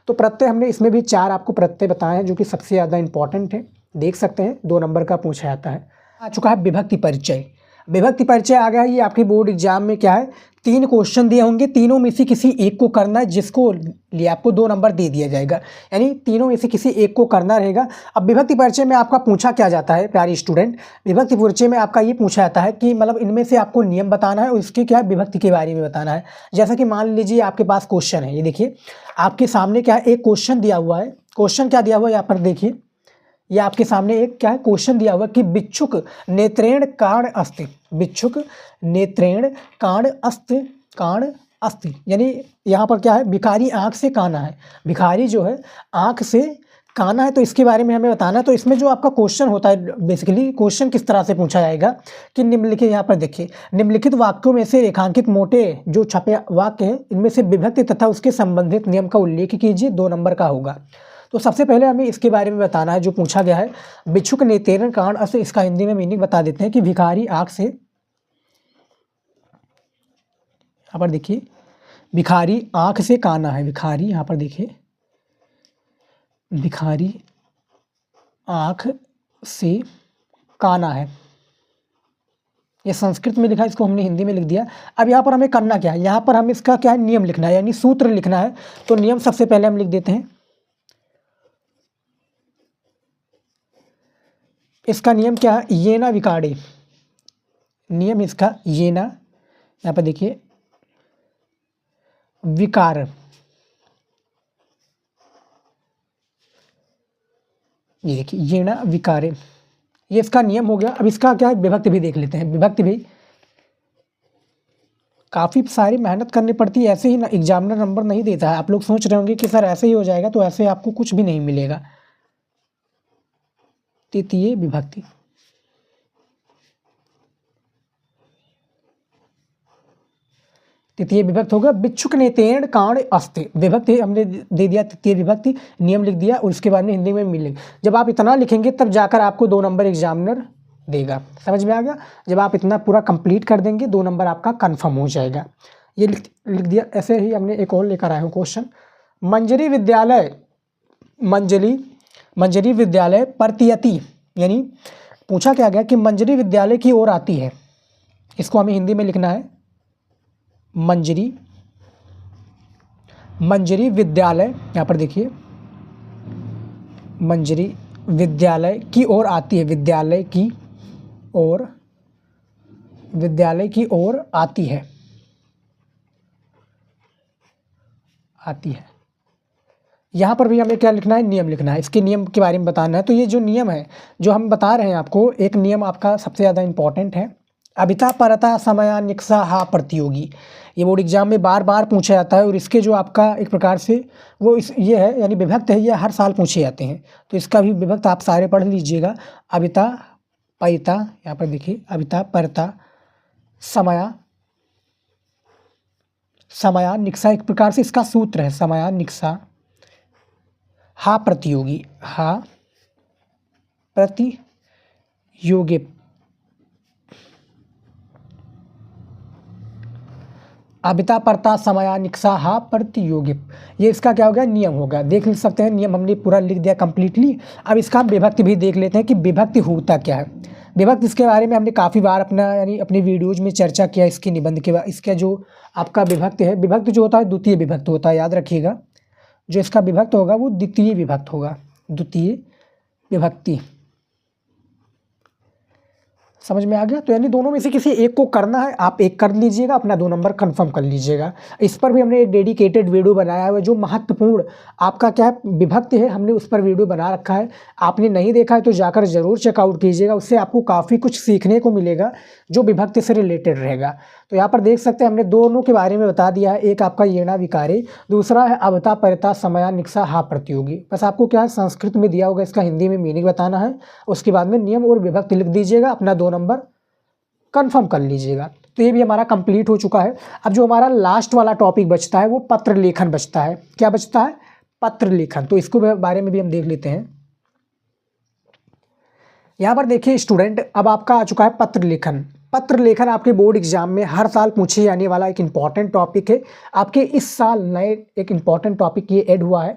तो प्रत्यय हमने इसमें भी 4 आपको प्रत्यय बताए हैं जो कि सबसे ज़्यादा इंपॉर्टेंट है। देख सकते हैं 2 नंबर का पूछा जाता है। आ चुका है विभक्ति परिचय। विभक्ति परिचय आ गया। ये आपके बोर्ड एग्जाम में क्या है, 3 क्वेश्चन दिए होंगे, तीनों में से किसी एक को करना है, जिसको लिए आपको 2 नंबर दे दिया जाएगा, यानी तीनों में से किसी एक को करना रहेगा। अब विभक्ति परिचय में आपका पूछा क्या जाता है प्यारे स्टूडेंट, विभक्ति परिचय में आपका ये पूछा जाता है कि मतलब इनमें से आपको नियम बताना है और इसके क्या है विभक्ति के बारे में बताना है। जैसा कि मान लीजिए आपके पास क्वेश्चन है, ये देखिए आपके सामने क्या है एक क्वेश्चन दिया हुआ है। क्वेश्चन क्या दिया हुआ है यहाँ पर देखिए, यह आपके सामने एक क्या है क्वेश्चन दिया हुआ कि भिक्षुक नेत्रेण काण अस्ति, भिक्षुक नेत्रेण काण अस्ति, यानी यहाँ पर क्या है भिखारी आँख से काना है, भिखारी जो है आँख से काना है, तो इसके बारे में हमें बताना है। तो इसमें जो आपका क्वेश्चन होता है, बेसिकली क्वेश्चन किस तरह से पूछा जाएगा कि निम्नलिखित, यहाँ पर देखिए निम्नलिखित वाक्यों में से रेखांकित मोटे जो छपे वाक्य हैं इनमें से विभक्ति तथा उसके संबंधित नियम का उल्लेख कीजिए, 2 नंबर का होगा। तो सबसे पहले हमें इसके बारे में बताना है जो पूछा गया है, भिक्षुक नेत्रेण काण अस्ति, इसका हिंदी में मीनिंग बता देते हैं कि भिखारी आँख से, यहाँ पर देखिए भिखारी आँख से काना है, भिखारी यहाँ पर देखिए भिखारी आँख से काना है, ये संस्कृत में लिखा है, इसको हमने हिंदी में लिख दिया। अब यहाँ पर हमें करना क्या है, यहाँ पर हमें इसका क्या है नियम लिखना है, यानी सूत्र लिखना है। तो नियम सबसे पहले हम लिख देते हैं, इसका नियम क्या है, ये ना विकारे, नियम इसका ये ना, यहाँ पर देखिए विकार, ये देखिए ये ना विकारे, ये इसका नियम हो गया। अब इसका क्या है विभक्ति भी देख लेते हैं। विभक्ति भी काफ़ी सारी मेहनत करनी पड़ती है, ऐसे ही ना एग्जामिनर नंबर नहीं देता है। आप लोग सोच रहे होंगे कि सर ऐसे ही हो जाएगा, तो ऐसे आपको कुछ भी नहीं मिलेगा। तृतीय विभक्ति, तृतीय विभक्ति होगा भिक्षुक नेत्रेण काण अस्ति, विभक्ति हमने दे दिया तृतीय विभक्ति, नियम लिख दिया और उसके बाद में हिंदी में मीनिंग। जब आप इतना लिखेंगे तब जाकर आपको 2 नंबर एग्जामिनर देगा। समझ में आ गया, जब आप इतना पूरा कंप्लीट कर देंगे 2 नंबर आपका कंफर्म हो जाएगा। ये लिख दिया। ऐसे ही हमने एक और लेकर आए हूँ क्वेश्चन, मंजरी विद्यालय प्रतीयति, यानी पूछा क्या गया कि मंजरी विद्यालय की ओर आती है, इसको हमें हिंदी में लिखना है मंजरी विद्यालय, यहाँ पर देखिए मंजरी विद्यालय की ओर आती है, विद्यालय की ओर आती है, यहाँ पर भी हमें क्या लिखना है, नियम लिखना है। इसके नियम के बारे में बताना है। तो ये जो नियम है जो हम बता रहे हैं आपको, एक नियम आपका सबसे ज़्यादा इंपॉर्टेंट है, अभिता परता समया निक्सा हा प्रतियोगी। ये बोर्ड एग्जाम में बार बार पूछा जाता है और इसके जो आपका एक प्रकार से वो ये है, यानी विभक्त है, ये हर साल पूछे जाते हैं। तो इसका भी विभक्त आप सारे पढ़ लीजिएगा। अभिता परिता, यहाँ पर देखिए अभिता परता समया निक्सा, एक प्रकार से इसका सूत्र है समया निक्सा हा प्रतियोगी, हा प्रतियोगी, अबिता परता समयानिक्सा हा प्रतियोगी, ये इसका क्या हो गया, नियम होगा। देख सकते हैं नियम हमने पूरा लिख दिया कंप्लीटली। अब इसका विभक्ति भी देख लेते हैं कि विभक्ति होता क्या है। विभक्ति इसके बारे में हमने काफ़ी बार अपना यानी अपनी वीडियोज में चर्चा किया इसके निबंध के बाद। इसका जो आपका विभक्ति है, विभक्ति जो होता है द्वितीय विभक्त होता है, याद रखिएगा। जो इसका विभक्त होगा वो द्वितीय विभक्त होगा, द्वितीय विभक्ति। समझ में आ गया। तो यानी दोनों में से किसी एक को करना है, आप एक कर लीजिएगा, अपना 2 नंबर कंफर्म कर लीजिएगा। इस पर भी हमने एक डेडिकेटेड वीडियो बनाया हुआ है, जो महत्वपूर्ण आपका क्या है विभक्ति है, हमने उस पर वीडियो बना रखा है। आपने नहीं देखा है तो जाकर ज़रूर चेकआउट कीजिएगा, उससे आपको काफ़ी कुछ सीखने को मिलेगा जो विभक्ति से रिलेटेड रहेगा। तो यहाँ पर देख सकते हैं हमने दोनों के बारे में बता दिया है, एक आपका येणा विकारे, दूसरा है अबता परिता समयानिक्सा हा प्रतियोगी। बस आपको क्या है संस्कृत में दिया होगा, इसका हिंदी में मीनिंग बताना है, उसके बाद में नियम और विभक्ति लिख दीजिएगा, अपना 2 नंबर कंफर्म कर लीजिएगा। तो ये भी हमारा कंप्लीट हो चुका है। अब जो हमारा लास्ट वाला टॉपिक बचता है वो पत्र लेखन बचता है। क्या बचता है, पत्र लेखन। तो इसको बारे में भी हम देख लेते हैं। यहाँ पर देखिए स्टूडेंट, अब आपका आ चुका है पत्र लेखन। पत्र लेखन आपके बोर्ड एग्जाम में हर साल पूछे जाने वाला एक इम्पॉर्टेंट टॉपिक है। आपके इस साल नए एक इम्पॉर्टेंट टॉपिक ये ऐड हुआ है।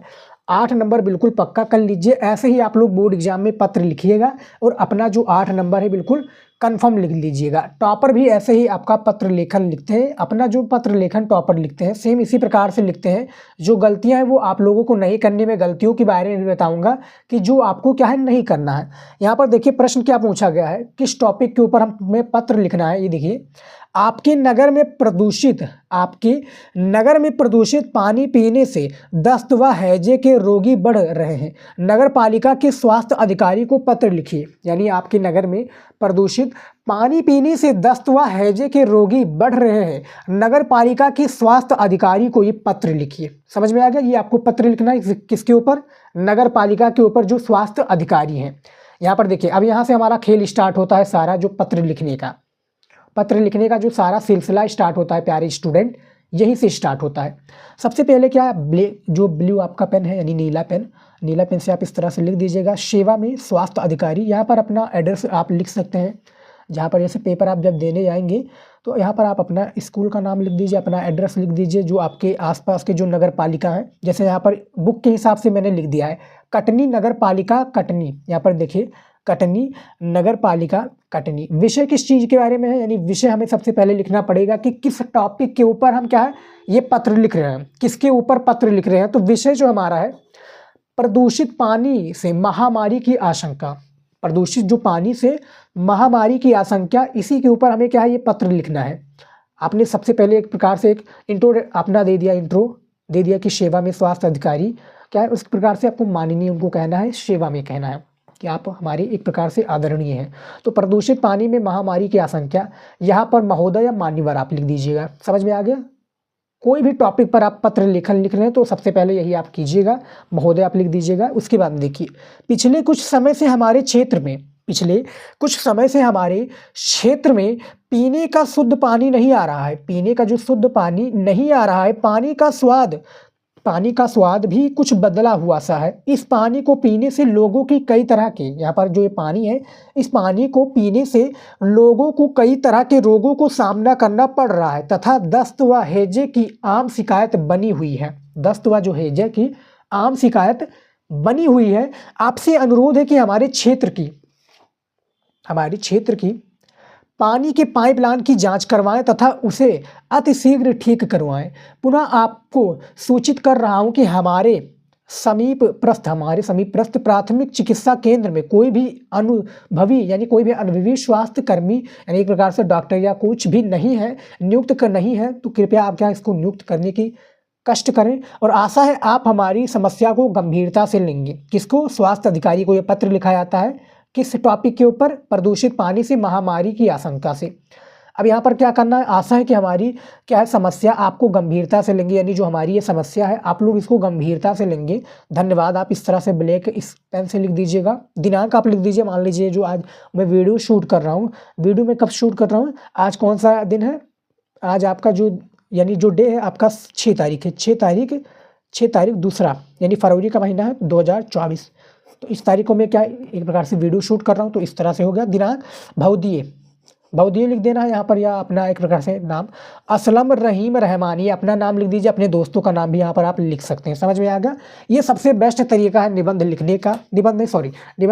8 नंबर बिल्कुल पक्का कर लीजिए। ऐसे ही आप लोग बोर्ड एग्जाम में पत्र लिखिएगा और अपना जो 8 नंबर है बिल्कुल कंफर्म लिख लीजिएगा। टॉपर भी ऐसे ही आपका पत्र लेखन लिखते हैं, अपना जो पत्र लेखन टॉपर लिखते हैं सेम इसी प्रकार से लिखते हैं। जो गलतियां हैं वो आप लोगों को नहीं करने में, गलतियों के बारे में बताऊंगा कि जो आपको क्या है नहीं करना है। यहाँ पर देखिए प्रश्न क्या पूछा गया है, किस टॉपिक के ऊपर हमें पत्र लिखना है। ये देखिए, आपके नगर में प्रदूषित पानी पीने से दस्त व हैजे के रोगी बढ़ रहे हैं। नगर पालिका के स्वास्थ्य अधिकारी को पत्र लिखिए। यानी आपके नगर में प्रदूषित पानी पीने से दस्त व हैजे के रोगी बढ़ रहे हैं, नगर पालिका के स्वास्थ्य अधिकारी को ये पत्र लिखिए। समझ में आ गया। ये आपको पत्र लिखना है किसके ऊपर, नगर पालिका के ऊपर जो स्वास्थ्य अधिकारी हैं। यहाँ पर देखिए अब यहाँ से हमारा खेल स्टार्ट होता है सारा, जो पत्र लिखने का जो सारा सिलसिला स्टार्ट होता है प्यारे स्टूडेंट, यहीं से स्टार्ट होता है। सबसे पहले क्या है, जो ब्लू आपका पेन है यानी नीला पेन से आप इस तरह से लिख दीजिएगा, सेवा में स्वास्थ्य अधिकारी। यहाँ पर अपना एड्रेस आप लिख सकते हैं। जहाँ पर जैसे पेपर आप जब देने जाएंगे तो यहाँ पर आप अपना स्कूल का नाम लिख दीजिए, अपना एड्रेस लिख दीजिए, जो आपके आसपास के जो नगर पालिका है। जैसे यहाँ पर बुक के हिसाब से मैंने लिख दिया है कटनी नगर पालिका कटनी। यहाँ पर देखिए कटनी नगर पालिका कटनी। विषय किस चीज़ के बारे में है, यानी विषय हमें सबसे पहले लिखना पड़ेगा कि किस टॉपिक के ऊपर हम क्या है ये पत्र लिख रहे हैं, किसके ऊपर पत्र लिख रहे हैं। तो विषय जो हमारा है प्रदूषित पानी से महामारी की आशंका, प्रदूषित जो पानी से महामारी की आशंका, इसी के ऊपर हमें क्या है ये पत्र लिखना है। आपने सबसे पहले एक प्रकार से एक इंट्रो अपना इंट्रो दे दिया कि सेवा में स्वास्थ्य अधिकारी क्या है, उस प्रकार से आपको माननीय उनको कहना है, सेवा में कहना है कि आप हमारे एक प्रकार से आदरणीय हैं। तो प्रदूषित पानी में महामारी की आशंका, यहाँ पर महोदय या मान्यवर आप लिख दीजिएगा। समझ में आ गया। कोई भी टॉपिक पर आप पत्र लेखन लिख रहे हैं तो सबसे पहले यही आप कीजिएगा, महोदय आप लिख दीजिएगा। उसके बाद देखिए पिछले कुछ समय से हमारे क्षेत्र में पीने का शुद्ध पानी नहीं आ रहा है। पीने का जो शुद्ध पानी नहीं आ रहा है, पानी का स्वाद भी कुछ बदला हुआ सा है। इस पानी को पीने से लोगों की कई तरह के, यहाँ पर जो ये पानी है, इस पानी को पीने से लोगों को कई तरह के रोगों को सामना करना पड़ रहा है तथा दस्त व हैजे की आम शिकायत बनी हुई है। दस्त व जो हैजे की आम शिकायत बनी हुई है। आपसे अनुरोध है कि हमारे क्षेत्र की पानी के पाइपलाइन की जांच करवाएं तथा उसे अतिशीघ्र ठीक करवाएं। पुनः आपको सूचित कर रहा हूं कि हमारे समीपस्थ प्राथमिक चिकित्सा केंद्र में कोई भी अनुभवी स्वास्थ्य कर्मी यानी एक प्रकार से डॉक्टर या कुछ भी नहीं है, नियुक्त नहीं है। तो कृपया आप क्या इसको नियुक्त करने की कष्ट करें और आशा है आप हमारी समस्या को गंभीरता से लेंगे। किसको, स्वास्थ्य अधिकारी को यह पत्र लिखा जाता है। किस टॉपिक के ऊपर, प्रदूषित पानी से महामारी की आशंका से। अब यहाँ पर क्या करना है, आशा है कि हमारी क्या है समस्या आपको गंभीरता से लेंगे, यानी जो हमारी ये समस्या है आप लोग इसको गंभीरता से लेंगे। धन्यवाद। आप इस तरह से ब्लैक इस पेन से लिख दीजिएगा। दिनांक आप लिख दीजिए, मान लीजिए जो आज मैं वीडियो शूट कर रहा हूँ, वीडियो में कब शूट कर रहा हूँ, आज कौन सा दिन है, आज आपका जो यानी जो डे है आपका 6 तारीख है, 6 तारीख 6 तारीख दूसरा यानी फरवरी का महीना है 2024। तो इस तारीख को मैं क्या एक प्रकार से वीडियो शूट कर रहा हूँ, तो इस तरह से हो गया। दिनांक भवदीय लिख देना है यहाँ पर, या अपना एक प्रकार से नाम असलम रहीम रहमानी, अपना नाम लिख दीजिए, अपने दोस्तों का नाम भी यहाँ पर आप लिख सकते हैं। समझ में आ गया। ये सबसे बेस्ट तरीका है निबंध लिखने का, निबंध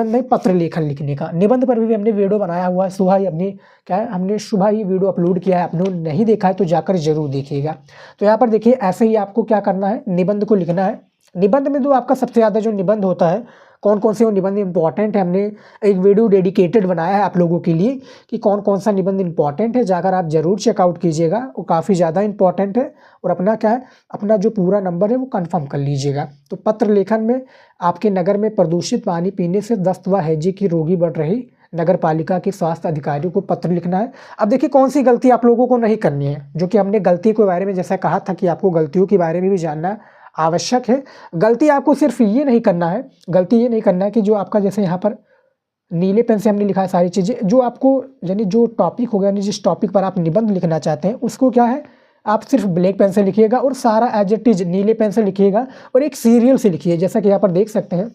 नहीं पत्र लेखन लिखने का। निबंध पर भी हमने वीडियो बनाया हुआ है, सुबह ही हमने सुबह ही वीडियो अपलोड किया है। आपने नहीं देखा है तो जाकर जरूर देखिएगा। तो यहाँ पर देखिए, ऐसे ही आपको क्या करना है, निबंध को लिखना है। निबंध में जो आपका सबसे ज़्यादा जो निबंध होता है, कौन कौन से वो निबंध इंपॉर्टेंट है, हमने एक वीडियो डेडिकेटेड बनाया है आप लोगों के लिए कि कौन कौन सा निबंध इंपॉर्टेंट है। जाकर आप जरूर चेकआउट कीजिएगा, वो काफ़ी ज़्यादा इंपॉर्टेंट है। और अपना क्या है, अपना जो पूरा नंबर है वो कंफर्म कर लीजिएगा। तो पत्र लेखन में आपके नगर में प्रदूषित पानी पीने से दस्त व हैजे की रोगी बढ़ रही, नगर पालिका के स्वास्थ्य अधिकारियों को पत्र लिखना है। अब देखिए कौन सी गलती आप लोगों को नहीं करनी है, जो कि हमने गलती के बारे में जैसा कहा था कि आपको गलतियों के बारे में भी जानना आवश्यक है। गलती आपको सिर्फ ये नहीं करना है, कि जो आपका जैसे यहाँ पर नीले पेन से हमने लिखा है सारी चीज़ें, जो आपको यानी जो टॉपिक होगा, यानी जिस टॉपिक पर आप निबंध लिखना चाहते हैं उसको क्या है, आप सिर्फ ब्लैक पेन से लिखिएगा और सारा एज इट इज नीले पेन से लिखिएगा और एक सीरियल से लिखिए। जैसा कि यहाँ पर देख सकते हैं,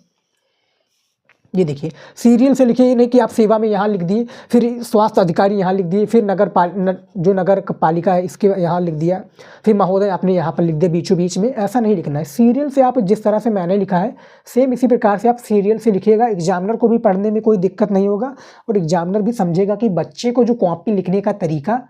ये देखिए सीरियल से लिखिए, नहीं कि आप सेवा में यहाँ लिख दिए, फिर स्वास्थ्य अधिकारी यहाँ लिख दिए, फिर जो नगर पालिका है इसके यहाँ लिख दिया, फिर महोदय आपने यहाँ पर लिख दिया बीचों बीच में। ऐसा नहीं लिखना है। सीरियल से आप जिस तरह से मैंने लिखा है सेम इसी प्रकार से आप सीरियल से लिखिएगा। एग्जामिनर को भी पढ़ने में कोई दिक्कत नहीं होगा और एग्जामिनर भी समझेगा कि बच्चे को जो कॉपी लिखने का तरीका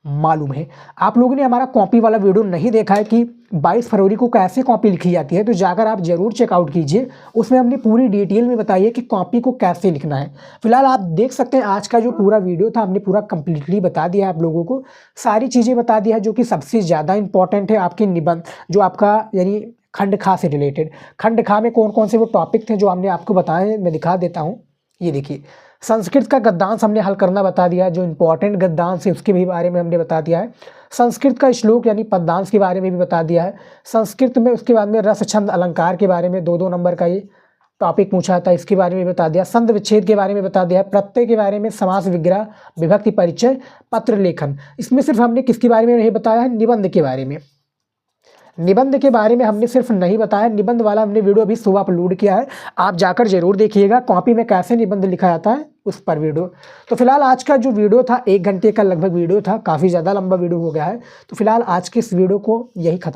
मालूम है। आप लोगों ने हमारा कॉपी वाला वीडियो नहीं देखा है कि 22 फरवरी को कैसे कॉपी लिखी जाती है, तो जाकर आप जरूर चेकआउट कीजिए। उसमें हमने पूरी डिटेल में बताई है कि कॉपी को कैसे लिखना है। फिलहाल आप देख सकते हैं आज का जो पूरा वीडियो था हमने पूरा कंप्लीटली बता दिया है आप लोगों को, सारी चीज़ें बता दिया है जो कि सबसे ज़्यादा इंपॉर्टेंट है आपके निबंध, जो आपका यानी खंड खा से रिलेटेड। खंड खा में कौन कौन से वो टॉपिक थे जो हमने आपको बताए हैं, मैं दिखा देता हूँ। ये देखिए, संस्कृत का गद्यांश हमने हल करना बता दिया है, जो इंपॉर्टेंट गद्यांश है उसके भी बारे में हमने बता दिया है। संस्कृत का श्लोक यानी पद्यांश के बारे में भी बता दिया है। संस्कृत में उसके बाद में रस छंद अलंकार के बारे में 2-2 नंबर का ये टॉपिक पूछा था, इसके बारे में बता दिया। संध विच्छेद के बारे में बता दिया है। प्रत्यय के बारे में, समास विग्रह, विभक्ति परिचय, पत्र लेखन। इसमें सिर्फ हमने किसके बारे में नहीं बताया है, निबंध के बारे में। निबंध के बारे में हमने सिर्फ नहीं बताया, निबंध वाला हमने वीडियो अभी सुबह अपलोड किया है, आप जाकर जरूर देखिएगा। कॉपी में कैसे निबंध लिखा जाता है उस पर वीडियो। तो फिलहाल आज का जो वीडियो था 1 घंटे का लगभग वीडियो था, काफ़ी ज़्यादा लंबा वीडियो हो गया है। तो फिलहाल आज के इस वीडियो को यही खत्म